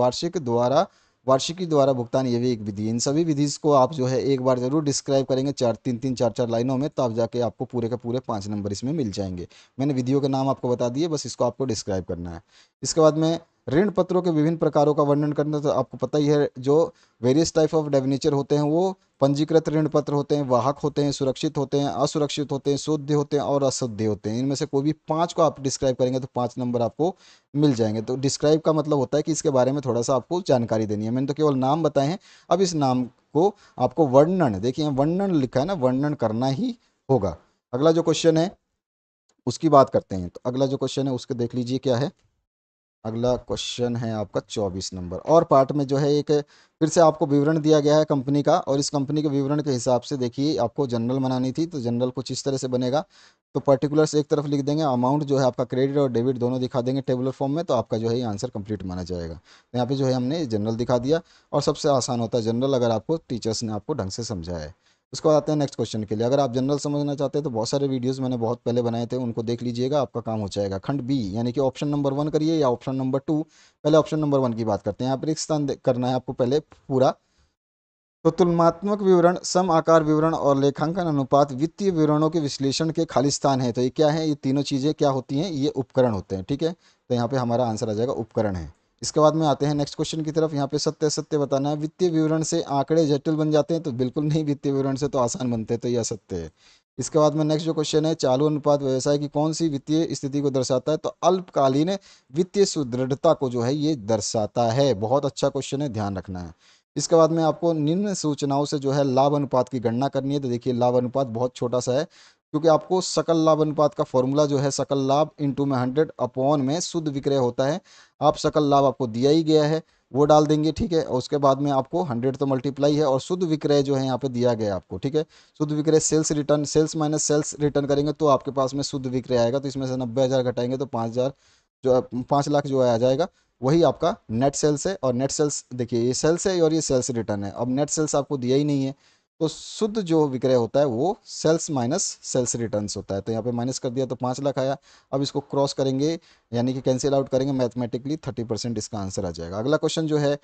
वार्षिकी द्वारा भुगतान ये भी एक विधि है। इन सभी विधि को आप जो है एक बार जरूर डिस्क्राइब करेंगे 4 लाइनों में, तब जाके आपको पूरे के पूरे 5 नंबर इसमें मिल जाएंगे। मैंने विधियों के नाम आपको बता दिए, बस इसको आपको डिस्क्राइब करना है। इसके बाद में ऋण पत्रों के विभिन्न प्रकारों का वर्णन करना, तो आपको पता ही है जो वेरियस टाइप ऑफ डेबिनेचर होते हैं वो पंजीकृत ऋण पत्र होते हैं, वाहक होते हैं, सुरक्षित होते हैं, असुरक्षित होते हैं, शुद्ध होते हैं और अशुद्ध होते हैं। इनमें से कोई भी 5 को आप डिस्क्राइब करेंगे तो 5 नंबर आपको मिल जाएंगे। तो डिस्क्राइब का मतलब होता है कि इसके बारे में थोड़ा सा आपको जानकारी देनी है। मैंने तो केवल नाम बताए हैं, अब इस नाम को आपको वर्णन, देखिए वर्णन लिखा है ना, वर्णन करना ही होगा। अगला जो क्वेश्चन है उसकी बात करते हैं। तो अगला जो क्वेश्चन है उसके देख लीजिए क्या है। अगला क्वेश्चन है आपका 24 नंबर। और पार्ट में जो है एक फिर से आपको विवरण दिया गया है कंपनी का, और इस कंपनी के विवरण के हिसाब से देखिए आपको जनरल बनानी थी। तो जनरल कुछ इस तरह से बनेगा। तो पर्टिकुलर्स एक तरफ लिख देंगे, अमाउंट जो है आपका क्रेडिट और डेबिट दोनों दिखा देंगे टेबुलर फॉर्म में, तो आपका जो है ये आंसर कंप्लीट माना जाएगा। तो यहाँ पे जो है हमने जनरल दिखा दिया, और सबसे आसान होता है जनरल अगर आपको टीचर्स ने आपको ढंग से समझाया है। उसके बाद आते हैं नेक्स्ट क्वेश्चन के लिए। अगर आप जनरल समझना चाहते हैं तो बहुत सारे वीडियोस मैंने बहुत पहले बनाए थे, उनको देख लीजिएगा, आपका काम हो जाएगा। खंड बी यानी कि ऑप्शन नंबर 1 करिए या ऑप्शन नंबर 2। पहले ऑप्शन नंबर 1 की बात करते हैं। यहाँ पर एक स्थान करना है आपको पहले पूरा। तो तुलनात्मक विवरण, सम आकार विवरण और लेखांकन अनुपात वित्तीय विवरणों के विश्लेषण के खाली स्थान है। तो ये क्या है, ये तीनों चीज़ें क्या होती हैं, ये उपकरण होते हैं, ठीक है। तो यहाँ पे हमारा आंसर आ जाएगा उपकरण है। इसके बाद में आते हैं नेक्स्ट क्वेश्चन की तरफ। यहाँ पे सत्य सत्य बताना है। वित्तीय विवरण से आंकड़े जटिल बन जाते हैं, तो बिल्कुल नहीं, वित्तीय विवरण से तो आसान बनते हैं, तो यह असत्य है। इसके बाद में नेक्स्ट जो क्वेश्चन है, चालू अनुपात व्यवसाय की कौन सी वित्तीय स्थिति को दर्शाता है, तो अल्पकालीन वित्तीय सुदृढ़ता को जो है ये दर्शाता है। बहुत अच्छा क्वेश्चन है, ध्यान रखना है। इसके बाद में आपको निम्न सूचनाओं से जो है लाभ अनुपात की गणना करनी है। तो देखिए लाभ अनुपात बहुत छोटा सा है, क्योंकि आपको सकल लाभ अनुपात का फॉर्मूला जो है सकल लाभ इंटू में 100 अपॉन में शुद्ध विक्रय होता है। आप सकल लाभ आपको दिया ही गया है वो डाल देंगे, ठीक है। और उसके बाद में आपको 100 तो मल्टीप्लाई है, और शुद्ध विक्रय जो है यहाँ पे दिया गया है आपको, ठीक है। शुद्ध विक्रय sales return, sales minus sales return करेंगे तो आपके पास में शुद्ध विक्रय आएगा। तो इसमें से 90,000 घटाएंगे तो 5,000 जो 5 लाख जो है आ जाएगा, वही आपका नेट सेल्स है। और नेट सेल्स देखिए ये सेल्स है और ये सेल्स रिटर्न है। अब नेट सेल्स आपको दिया ही नहीं है, तो शुद्ध जो विक्रय होता है वो सेल्स माइनस सेल्स रिटर्न्स होता है। तो यहाँ पे माइनस कर दिया तो 5 लाख आया। अब इसको क्रॉस करेंगे यानी कि कैंसिल आउट करेंगे मैथमेटिकली 30% इसका आंसर आ जाएगा। अगला क्वेश्चन जो है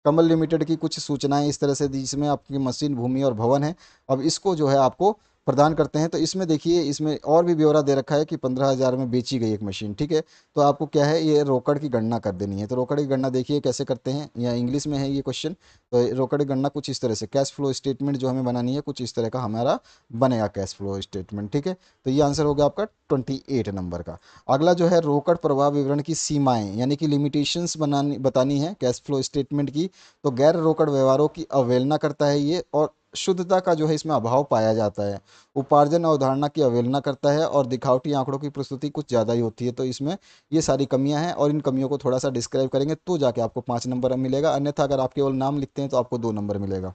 कमल लिमिटेड की कुछ सूचनाएं इस तरह से दी जिसमें आपकी मशीन, भूमि और भवन है। अब इसको जो है आपको प्रदान करते हैं। तो इसमें देखिए, इसमें और भी ब्यौरा दे रखा है कि 15,000 में बेची गई एक मशीन, ठीक है। तो आपको क्या है, ये रोकड़ की गणना कर देनी है। तो रोकड़ की गणना देखिए कैसे करते हैं, या इंग्लिश में है ये क्वेश्चन। तो रोकड़ की गणना कुछ इस तरह से, कैश फ्लो स्टेटमेंट जो हमें बनानी है कुछ इस तरह का हमारा बनेगा कैश फ्लो स्टेटमेंट, ठीक है। तो ये आंसर हो गया आपका 28 नंबर का। अगला जो है रोकड़ प्रवाह विवरण की सीमाएं यानी कि लिमिटेशंस बतानी है कैश फ्लो स्टेटमेंट की। तो गैर रोकड़ व्यवहारों की अवहेलना करता है ये, और शुद्धता का जो है इसमें अभाव पाया जाता है। उपार्जन अवधारणा की अवहेलना करता है और दिखावटी आंकड़ों की प्रस्तुति कुछ ज़्यादा ही होती है। तो इसमें ये सारी कमियां हैं और इन कमियों को थोड़ा सा डिस्क्राइब करेंगे तो जाके आपको 5 नंबर मिलेगा, अन्यथा अगर आप केवल नाम लिखते हैं तो आपको 2 नंबर मिलेगा।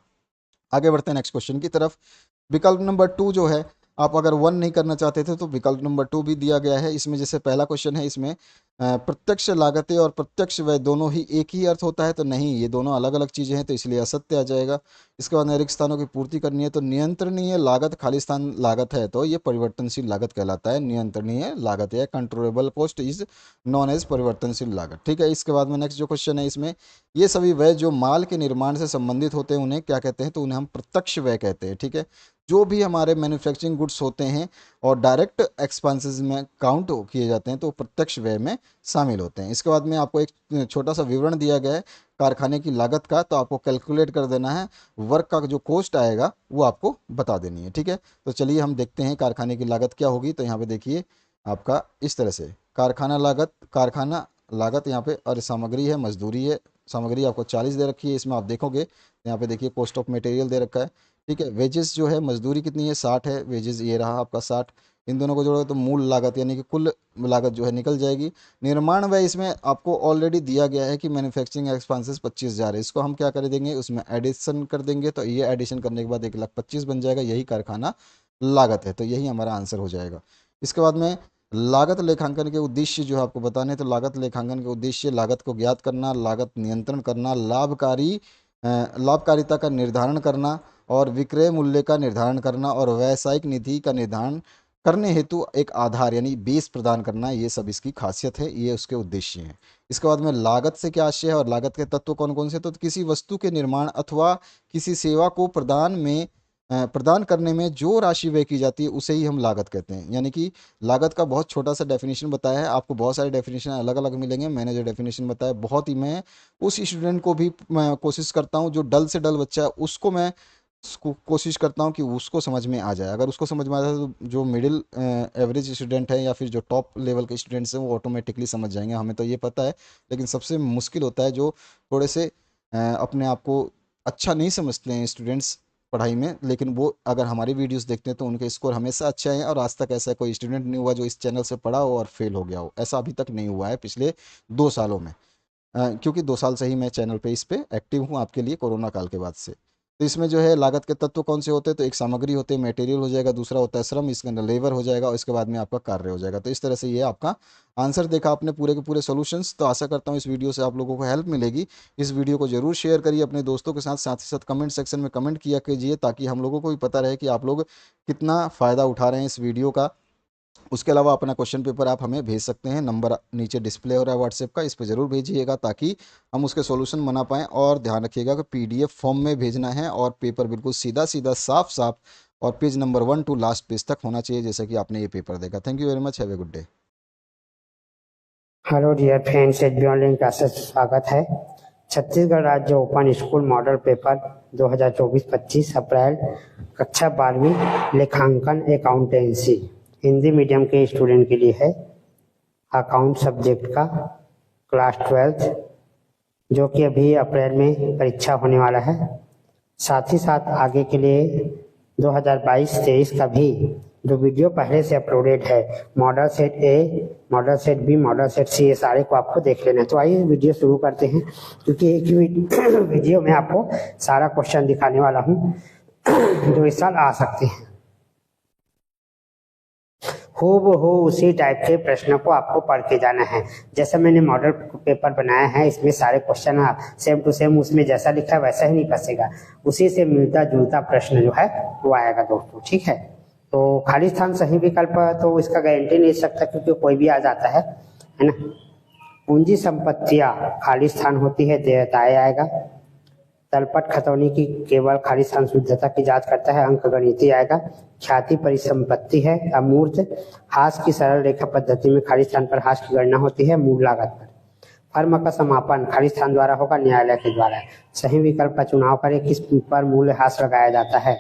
आगे बढ़ते हैं नेक्स्ट क्वेश्चन की तरफ। विकल्प नंबर 2 जो है, आप अगर 1 नहीं करना चाहते थे तो विकल्प नंबर 2 भी दिया गया है। इसमें जैसे पहला क्वेश्चन है, इसमें प्रत्यक्ष लागतें और प्रत्यक्ष व्यय दोनों ही एक ही अर्थ होता है, तो नहीं, ये दोनों अलग अलग चीज़ें हैं, तो इसलिए असत्य आ जाएगा। इसके बाद रिक्त स्थानों की पूर्ति करनी है, तो नियंत्रणीय लागत खाली स्थान लागत है, तो ये परिवर्तनशील लागत कहलाता है। नियंत्रणीय लागत या controllable cost is known as परिवर्तनशील लागत, ठीक है। इसके बाद में नेक्स्ट जो क्वेश्चन है, इसमें ये सभी व्यय जो माल के निर्माण से संबंधित होते हैं उन्हें क्या कहते हैं, तो उन्हें हम प्रत्यक्ष व्यय कहते हैं, ठीक है। जो भी हमारे मैन्युफैक्चरिंग गुड्स होते हैं और डायरेक्ट एक्सपेंसेस में काउंट किए जाते हैं तो प्रत्यक्ष व्यय में शामिल होते हैं। इसके बाद में आपको एक छोटा सा विवरण दिया गया है कारखाने की लागत का, तो आपको कैलकुलेट कर देना है। वर्क का जो कॉस्ट आएगा वो आपको बता देनी है, ठीक है। तो चलिए हम देखते हैं कारखाने की लागत क्या होगी। तो यहाँ पे देखिए आपका इस तरह से कारखाना लागत यहाँ पे, और सामग्री है, मजदूरी है। सामग्री आपको 40 दे रखी है, इसमें आप देखोगे यहाँ पे देखिए कॉस्ट ऑफ मटेरियल दे रखा है, ठीक है। वेजेस जो है, मजदूरी कितनी है, 60 है, वेजेस ये रहा आपका 60। इन दोनों को जोड़ो तो मूल लागत यानी कि कुल लागत जो है निकल जाएगी। निर्माण व्यय इसमें आपको ऑलरेडी दिया गया है कि मैन्युफैक्चरिंग एक्सपेंसेस 25,000 है, इसको हम क्या कर देंगे, उसमें एडिशन कर देंगे। तो ये एडिशन करने के बाद 1,25,000 बन जाएगा, यही कारखाना लागत है। तो यही हमारा आंसर हो जाएगा। इसके बाद में लागत लेखांकन के उद्देश्य जो है आपको बताने, तो लागत लेखांकन के उद्देश्य लागत को ज्ञात करना, लागत नियंत्रण करना, लाभकारिता का निर्धारण करना और विक्रय मूल्य का निर्धारण करना और व्यावसायिक नीति का निर्धारण करने हेतु एक आधार यानी बेस प्रदान करना, ये सब इसकी खासियत है, ये उसके उद्देश्य हैं। इसके बाद में लागत से क्या आशय है और लागत के तत्व कौन कौन से, तो किसी वस्तु के निर्माण अथवा किसी सेवा को प्रदान करने में जो राशि व्यय की जाती है उसे ही हम लागत कहते हैं। यानी कि लागत का बहुत छोटा सा डेफिनेशन बताया है, आपको बहुत सारे डेफिनेशन अलग अलग मिलेंगे। मैंने जो डेफिनेशन बताया बहुत ही, मैं उस स्टूडेंट को भी मैं कोशिश करता हूँ जो डल से डल बच्चा है उसको मैं कोशिश करता हूँ कि उसको समझ में आ जाए। अगर उसको समझ में आ जाए तो जो मिडिल एवरेज स्टूडेंट है या फिर जो टॉप लेवल के स्टूडेंट्स हैं वो ऑटोमेटिकली समझ जाएंगे, हमें तो ये पता है। लेकिन सबसे मुश्किल होता है जो थोड़े से अपने आप को अच्छा नहीं समझते हैं स्टूडेंट्स पढ़ाई में, लेकिन वो अगर हमारी वीडियोस देखते हैं तो उनके स्कोर हमेशा अच्छे हैं। और आज तक ऐसा कोई स्टूडेंट नहीं हुआ जो इस चैनल से पढ़ा हो और फेल हो गया हो, ऐसा अभी तक नहीं हुआ है पिछले 2 सालों में। क्योंकि 2 साल से ही मैं चैनल पे इस पे एक्टिव हूँ आपके लिए कोरोना काल के बाद से। तो इसमें जो है लागत के तत्व कौन से होते हैं, तो एक सामग्री होते हैं, मटेरियल हो जाएगा, दूसरा होता है श्रम, इसके अंदर लेबर हो जाएगा और इसके बाद में आपका कार्य हो जाएगा। तो इस तरह से ये आपका आंसर देखा आपने पूरे के पूरे सॉल्यूशंस। तो आशा करता हूँ इस वीडियो से आप लोगों को हेल्प मिलेगी। इस वीडियो को जरूर शेयर करिए अपने दोस्तों के साथ, साथ ही साथ कमेंट सेक्शन में कमेंट किया कीजिए ताकि हम लोगों को भी पता रहे कि आप लोग कितना फ़ायदा उठा रहे हैं इस वीडियो का। उसके अलावा अपना क्वेश्चन पेपर आप हमें भेज सकते हैं, नंबर नीचे डिस्प्ले हो रहा है व्हाट्सएप का, इस पर ज़रूर भेजिएगा ताकि हम उसके सॉल्यूशन बना पाएँ। और ध्यान रखिएगा कि पीडीएफ फॉर्म में भेजना है और पेपर बिल्कुल सीधा सीधा साफ साफ और page number 1 to last page तक होना चाहिए जैसे कि आपने ये पेपर देखा। Thank you very much, have a good day. Hello dear friends, HB online classes में स्वागत है। छत्तीसगढ़ राज्य open school model paper 2024-25 April कक्षा 12वीं लेखांकन अकाउंटेंसी हिंदी मीडियम के स्टूडेंट के लिए है। अकाउंट सब्जेक्ट का क्लास 12th जो कि अभी अप्रैल में परीक्षा होने वाला है। साथ ही साथ आगे के लिए 2022-23 का भी जो वीडियो पहले से अपलोडेड है, model set A, model set B, model set C, ये सारे को आपको देख लेना है। तो आइए वीडियो शुरू करते हैं, क्योंकि एक ही वीडियो में आपको सारा क्वेश्चन दिखाने वाला हूँ जो इस साल आ सकते हैं। खूब हो उसी टाइप के प्रश्नों को आपको पढ़ के जाना है। जैसा मैंने मॉडल पेपर बनाया है, इसमें सारे क्वेश्चन सेम टू सेम उसमें जैसा लिखा है वैसा ही नहीं फंसेगा, उसी से मिलता जुलता प्रश्न जो है वो आएगा दोस्तों, ठीक है। तो खाली स्थान सही विकल्प तो इसका गारंटी नहीं सकता, क्योंकि कोई भी आ जाता है ना। पूंजी संपत्तियां खाली स्थान होती है, देयताएं आएगा। तलपट खतौनी की केवल खाली स्थान शुद्धता की जांच करता है, अंक गणितीय आएगा। ख्याति परिसंपत्ति है। अमूर्त हास की सरल रेखा पद्धति में खाली स्थान पर हास की गणना होती है मूल लागत पर। फर्म का समापन खाली स्थान द्वारा होगा, न्यायालय के द्वारा। सही विकल्प का चुनाव करें, किस पर मूल्य हास लगाया जाता है,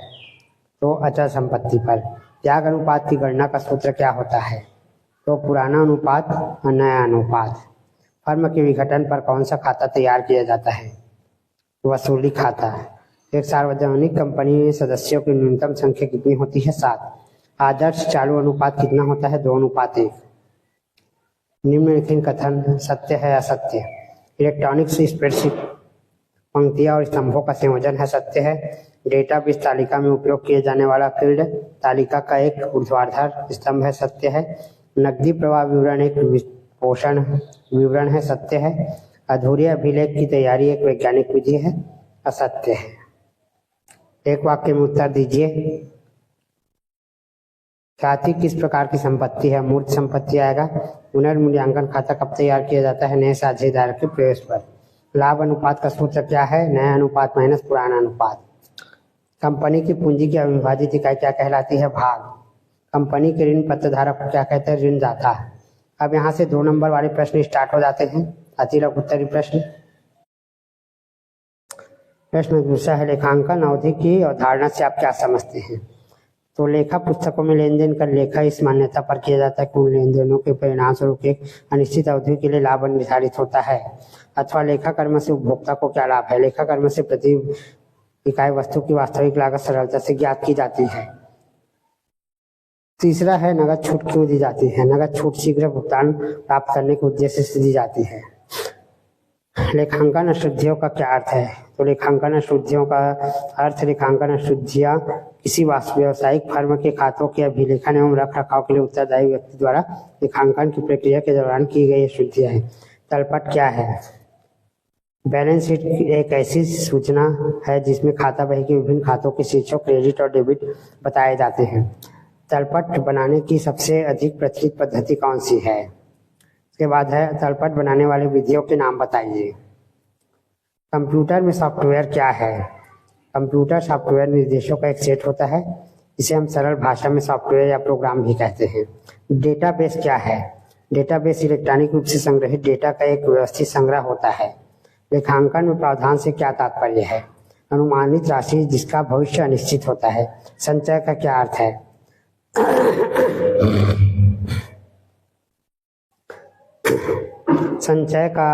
तो अचल संपत्ति पर। त्याग अनुपात की गणना का सूत्र क्या होता है, तो पुराना अनुपात और नया अनुपात। फर्म के विघटन पर कौन सा खाता तैयार किया जाता है, वसूली खाता। एक सार्वजनिक कंपनी में सदस्यों की न्यूनतम संख्या कितनी होती है, 7। आदर्श चालू अनुपात कितना होता है, 2:1। निम्नलिखित कथन सत्य है असत्य। इलेक्ट्रॉनिक स्प्रेडशीट पंक्तियां और स्तंभों का संयोजन है, सत्य है। डेटाबेस तालिका में उपयोग किए जाने वाला फील्ड तालिका का एक ऊर्ध्वाधर स्तंभ है, सत्य है। नकदी प्रवाह विवरण एक पोषण विवरण है, सत्य है। अधूरे अभिलेख की तैयारी एक वैज्ञानिक विधि है, असत्य है। एक वाक्य में उत्तर दीजिए। ख्याति किस प्रकार की संपत्ति है, मूर्त संपत्ति आएगा। पुनर्मूल्यांकन खाता कब तैयार किया जाता है, नए साझेदार के प्रवेश पर। लाभ अनुपात का सूत्र क्या है, नया अनुपात माइनस पुराना अनुपात। कंपनी की पूंजी की अविभाजित इकाई क्या कहलाती है, भाग। कंपनी के ऋण पत्रधारक को क्या कहते हैं, ऋणदाता। अब यहाँ से 2 नंबर वाले प्रश्न स्टार्ट हो जाते हैं, अतिलक उत्तरी प्रश्न। प्रश्न दूसरा है, लेखांकन अवधि की अवधारणा से आप क्या समझते हैं। तो लेखा पुस्तकों में लेन देन का लेखा इस मान्यता पर किया जाता है कि उन लेन देनों के परिणाम स्वरूप एक अनिश्चित अवधि के लिए लाभ निर्धारित होता है। अथवा लेखा कर्म से उपभोक्ता को क्या लाभ है। लेखा कर्म से प्रति इकाई वस्तु की वास्तविक लागत सरलता से ज्ञात की जाती है। तीसरा है, नगद छूट क्यों दी जाती है। नगद छूट शीघ्र भुगतान प्राप्त करने के उद्देश्य से दी जाती है। लेखांकन अशुद्धियों का क्या अर्थ है, तो लेखांकन अशुद्धियों का अर्थ, लेखांकन अशुद्धियां किसी व्यावसायिक फर्म के खातों के अभिलेखन एवं रख रखाव के लिए उत्तरदायी व्यक्ति द्वारा लेखांकन की प्रक्रिया के दौरान की गई अशुद्धियां हैं। तलपट क्या है, बैलेंस शीट एक ऐसी सूचना है जिसमें खाता बही के विभिन्न खातों के शीर्षों क्रेडिट और डेबिट बताए जाते हैं। तलपट बनाने की सबसे अधिक प्रचलित पद्धति कौन सी है। इसके बाद है, तलपट बनाने वाले विधियों के नाम बताइए। कंप्यूटर में सॉफ्टवेयर क्या है। कंप्यूटर सॉफ्टवेयर निर्देशों का एक सेट होता है, इसे हम सरल भाषा में सॉफ्टवेयर या प्रोग्राम भी कहते हैं। डेटाबेस क्या है। डेटाबेस इलेक्ट्रॉनिक रूप से संग्रहित डेटा का एक व्यवस्थित संग्रह होता है। लेखांकन में प्रावधान से क्या तात्पर्य है, अनुमानित राशि जिसका भविष्य अनिश्चित होता है। संचय का क्या अर्थ है। संचय का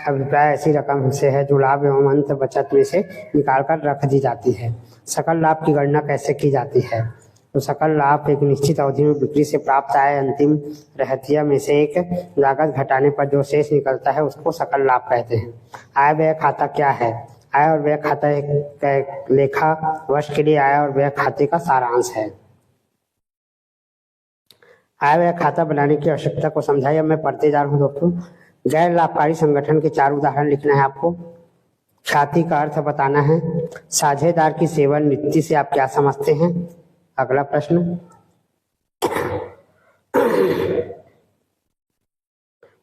अभिप्राय ऐसी रकम से है जो लाभ एवं अंत बचत में से निकालकर रख दी जाती है। सकल लाभ की गणना कैसे की जाती है, तो सकल लाभ एक निश्चित अवधि में बिक्री से प्राप्त आय अंतिम रहतिया में से एक लागत घटाने पर जो शेष निकलता है उसको सकल लाभ कहते हैं। आय व्यय खाता क्या है। आय और व्यय खाता एक लेखा वर्ष के लिए आय और व्यय खाते का सारांश है। आय व्यय खाता बनाने की आवश्यकता को समझाइए। मैं पढ़ते जा रहा हूँ दोस्तों। गैर लाभकारी संगठन के 4 उदाहरण लिखना है आपको। ख्याति का अर्थ बताना है। साझेदार की सेवानिवृत्ति से आप क्या समझते हैं। अगला प्रश्न,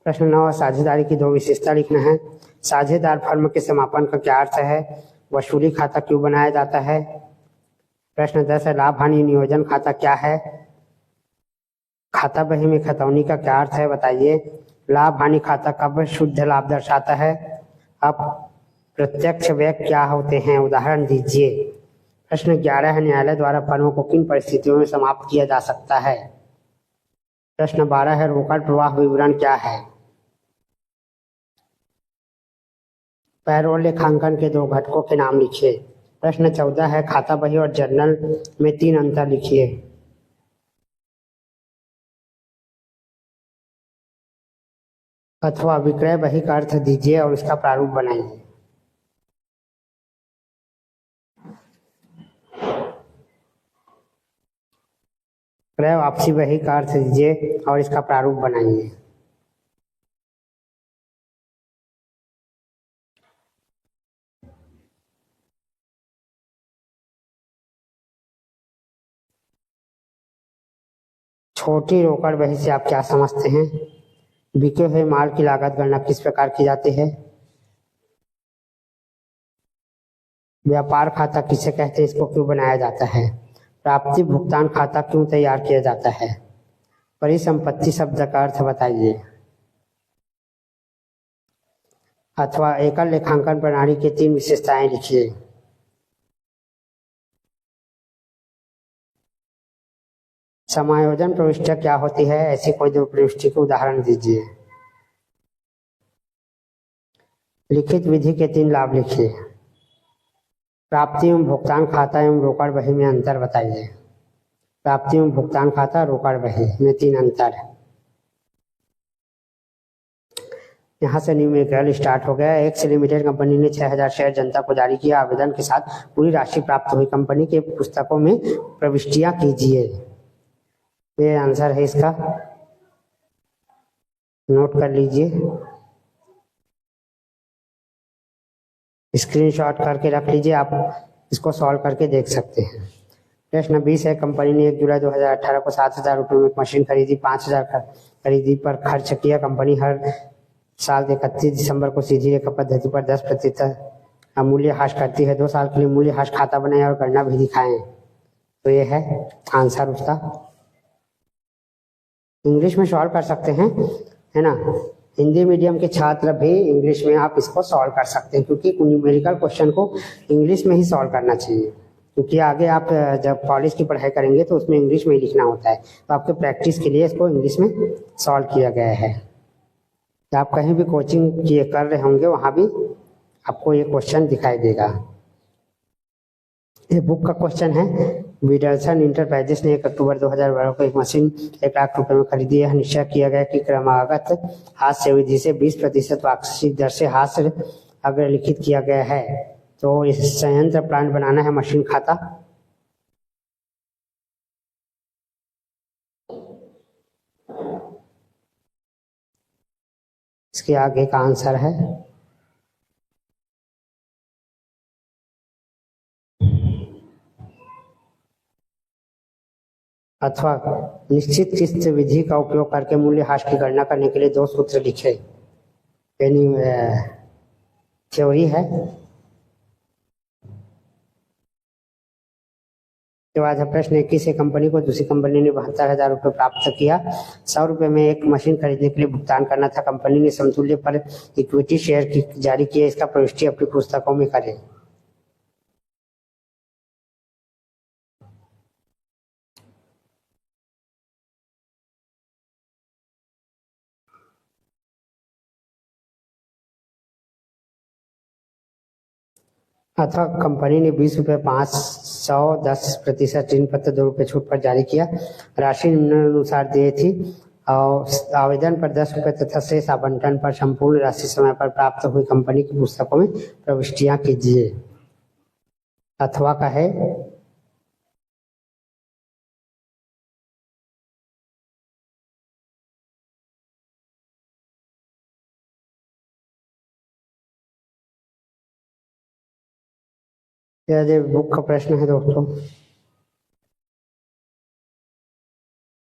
प्रश्न 9, साझेदारी की 2 विशेषता लिखना है। साझेदार फर्म के समापन का क्या अर्थ है। वसूली खाता क्यों बनाया जाता है। प्रश्न 10 है, लाभ हानि नियोजन खाता क्या है। खाता बही में खतौनी का क्या अर्थ है, बताइए। लाभ हानि खाता कब शुद्ध लाभ दर्शाता है। अब प्रत्यक्ष व्यय क्या होते हैं, उदाहरण दीजिए। प्रश्न 11 है, न्यायालय द्वारा फर्मों को किन परिस्थितियों में समाप्त किया जा सकता है। प्रश्न 12 है, रोकड़ प्रवाह विवरण क्या है। पैरोल लेखांकन के 2 घटकों के नाम लिखिए। प्रश्न 14 है, खाता बही और जर्नल में 3 अंतर लिखिए। अथवा विक्रय बही का अर्थ दीजिए और इसका प्रारूप बनाइए। क्रय वापसी बही का अर्थ दीजिए और इसका प्रारूप बनाइए। छोटी रोकड़ बही से आप क्या समझते हैं? बिके हुए माल की लागत गणना किस प्रकार की जाती है? व्यापार खाता किसे कहते हैं, इसको क्यों बनाया जाता है? प्राप्ति भुगतान खाता क्यों तैयार किया जाता है? परिसंपत्ति शब्द का अर्थ बताइए। अथवा एकल लेखांकन प्रणाली की 3 विशेषताएं लिखिए। समायोजन प्रविष्टियां क्या होती है, ऐसी कोई 2 प्रविष्टि के उदाहरण दीजिए। लिखित विधि के 3 लाभ लिखिए। प्राप्ति एवं भुगतान खाता एवं रोकड़ बही में अंतर बताइए। प्राप्ति एवं भुगतान खाता, रोकड़ बही में 3 अंतर है। यहाँ से न्यूमेरिकल स्टार्ट हो गया। एक्स लिमिटेड कंपनी ने 6000 शेयर जनता को जारी किया। आवेदन के साथ पूरी राशि प्राप्त हुई। कंपनी के पुस्तकों में प्रविष्टियां कीजिए। ये आंसर है इसका, नोट कर लीजिए, स्क्रीनशॉट करके रख लीजिए। आप इसको सॉल्व करके देख सकते हैं। प्रश्न 20 है, कंपनी ने 1 जुलाई 2018 को 7000 रुपये में एक मशीन खरीदी। 5000 खरीदी पर खर्च किया। कंपनी हर साल 31 दिसंबर को सीधी रेखा पद्धति पर 10% मूल्य ह्रास करती है। 2 साल के लिए मूल्य ह्रास खाता बनाए और गणना भी दिखाएं। तो ये है आंसर उसका। इंग्लिश में सॉल्व कर सकते हैं, है ना। हिंदी मीडियम के छात्र भी इंग्लिश में आप इसको सॉल्व कर सकते हैं, क्योंकि न्यूमेरिकल क्वेश्चन को इंग्लिश में ही सॉल्व करना चाहिए। क्योंकि आगे आप जब कॉलेज की पढ़ाई करेंगे तो उसमें इंग्लिश में ही लिखना होता है। तो आपके प्रैक्टिस के लिए इसको इंग्लिश में सॉल्व किया गया है। आप कहीं भी कोचिंग किए कर रहे होंगे, वहाँ भी आपको ये क्वेश्चन दिखाई देगा। ये बुक का क्वेश्चन है। विडल्सन इंटरप्राइजेस ने 1 अक्टूबर 2012 को एक मशीन 1 लाख रुपए में खरीदी है। निश्चय किया गया कि क्रमागत हास्य विधि से 20% वार्षिक दर से हास्य अग्रलिखित किया गया है। तो इस संयंत्र प्लान बनाना है मशीन खाता। इसके आगे का आंसर है अथवा निश्चित किस्त विधि का उपयोग करके मूल्य ह्रास की गणना करने के लिए 2 सूत्र लिखे। यानी थ्योरी है। के बाद है प्रश्न 21 है, कंपनी को दूसरी कंपनी ने 72,000 रुपये प्राप्त किया। 100 रुपये में एक मशीन खरीदने के लिए भुगतान करना था। कंपनी ने समतुल्य पर इक्विटी शेयर की जारी किए। इसका प्रविष्टि अपनी पुस्तकों में करें। अथवा कंपनी ने 20 रुपये 500 10% ऋण पत्र 2 रुपये छूट पर जारी किया। राशि निम्नानुसार दी थी और आवेदन पर 10 रुपये तथा शेष आवंटन पर संपूर्ण राशि समय पर प्राप्त हुई। कंपनी की पुस्तकों में प्रविष्टियां कीजिए। अथवा का है यह बुक का प्रश्न है दोस्तों,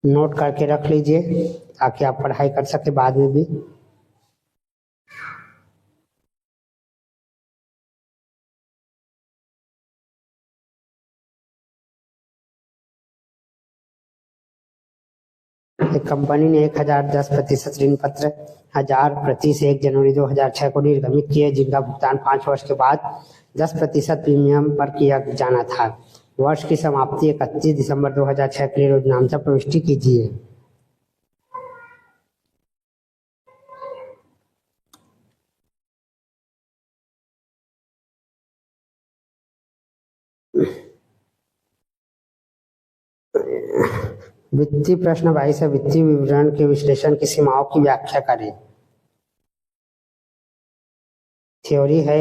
नोट करके रख लीजिए ताकि आप पढ़ाई कर सके बाद में भी। एक कंपनी ने 1000 10% ऋण पत्र 1000 प्रति से 1 जनवरी 2006 को निर्गमित किए, जिनका भुगतान 5 वर्ष के बाद 10% प्रीमियम पर किया जाना था। वर्ष की समाप्ति 31 दिसंबर 2006 के लिए रोजनामचा प्रविष्टि कीजिए। वित्तीय प्रश्न 22 है, वित्तीय विवरण के विश्लेषण की सीमाओं की व्याख्या करें। थ्योरी है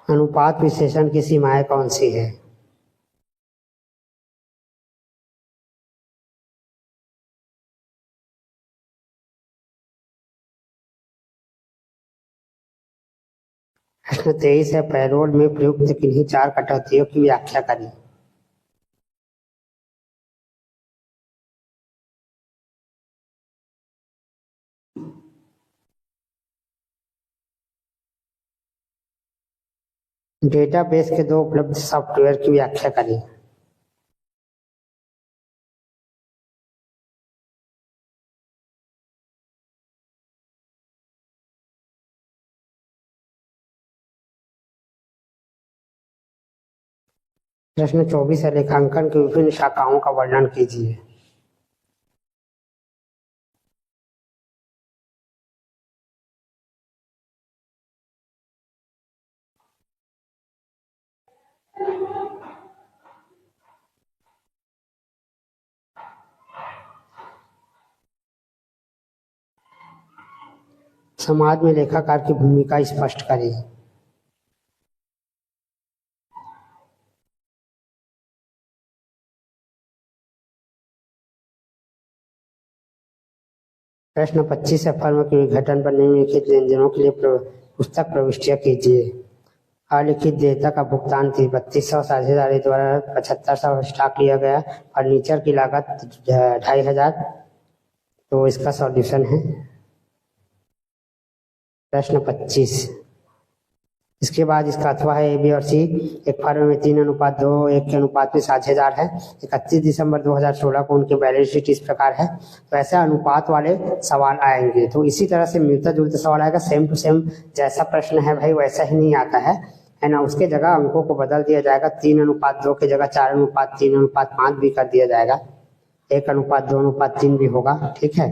अनुपात विश्लेषण की सीमाएं कौन सी है? प्रश्न 23 है, पैरोल में प्रयुक्त किन्हीं 4 कटौतियों की व्याख्या करें। डेटाबेस के 2 उपलब्ध सॉफ्टवेयर की व्याख्या करें। प्रश्न 24 है, लेखांकन की विभिन्न शाखाओं का वर्णन कीजिए। समाज में लेखाकार की भूमिका स्पष्ट करें। प्रश्न 25 है, फर्म के विघटन पर निम्नलिखित लेनदेनों के लिए पुस्तक प्रविष्टियां कीजिए। अलिखित देयता का भुगतान 3200 साझेदारी द्वारा 7500 स्टॉक लिया गया, फर्नीचर की लागत 2500। तो इसका सॉल्यूशन है प्रश्न 25। इसके बाद इसका अथवा है, ए बी और सी एक फर्म में 3:2:1 के अनुपात में साझेदार है। 31 दिसंबर 2016 को उनके बैलेंस शीट इस प्रकार है। तो ऐसे अनुपात वाले सवाल आएंगे। तो इसी तरह से मिलता जुलता सवाल आएगा, सेम टू सेम जैसा प्रश्न है भाई वैसा ही नहीं आता है ना। उसके जगह अंकों को बदल दिया जाएगा, 3:2 की जगह 4:3:5 भी कर दिया जाएगा, 1:2:3 भी होगा। ठीक है,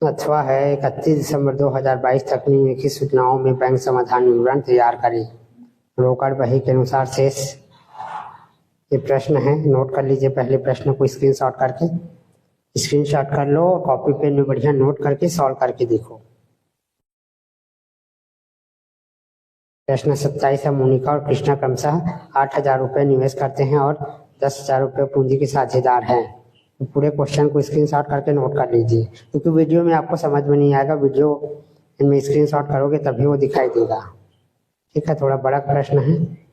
अथवा है 31 दिसंबर 2022 तक निम्नलिखित सूचनाओं में बैंक समाधान विवरण तैयार करें। रोकड़ बही के अनुसार शेष। ये प्रश्न है, नोट कर लीजिए पहले प्रश्न को स्क्रीनशॉट कर लो, कॉपी पेन में बढ़िया नोट करके सॉल्व करके देखो। प्रश्न 27 है, मोनिका और कृष्णा क्रमशः 8,000 रुपये निवेश करते हैं और 10,000 रुपये पूंजी के साझेदार हैं। पूरे क्वेश्चन को स्क्रीनशॉट करके नोट कर लीजिए, क्योंकि वीडियो में आपको समझ में नहीं आएगा, वीडियो इनमें स्क्रीनशॉट करोगे तभी वो दिखाई देगा। ठीक है, थोड़ा बड़ा प्रश्न है।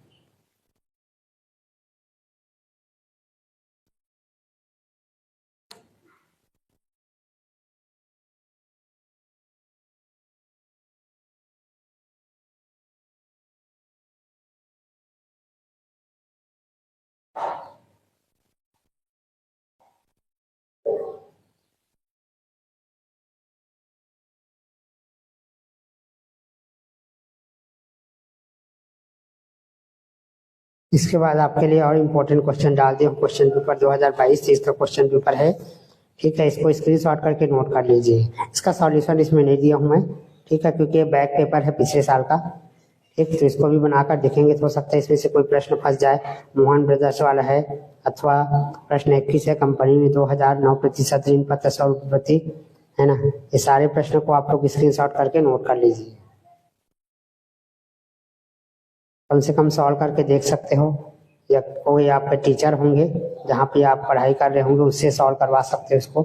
इसके बाद आपके लिए और इम्पोर्टेंट क्वेश्चन डाल दिए, क्वेश्चन पेपर 2022-23 का क्वेश्चन पेपर है। ठीक है, इसको स्क्रीनशॉट करके नोट कर लीजिए। इसका सॉल्यूशन इसमें नहीं दिया हूँ मैं, ठीक है, क्योंकि ये बैक पेपर है पिछले साल का। ठीक, तो इसको भी बनाकर देखेंगे तो हो सकता है इसमें से कोई प्रश्न फंस जाए। मोहन ब्रदर्स वाला है। अथवा प्रश्न 21 है, कंपनी ने 2009% ऋण पत्र 100 रुपये प्रति, है ना। ये सारे प्रश्नों को आप लोग स्क्रीनशॉट करके नोट कर लीजिए, कम से कम सॉल्व करके देख सकते हो, या कोई आपके टीचर होंगे जहाँ पे आप पढ़ाई कर रहे होंगे उससे सॉल्व करवा सकते हो इसको।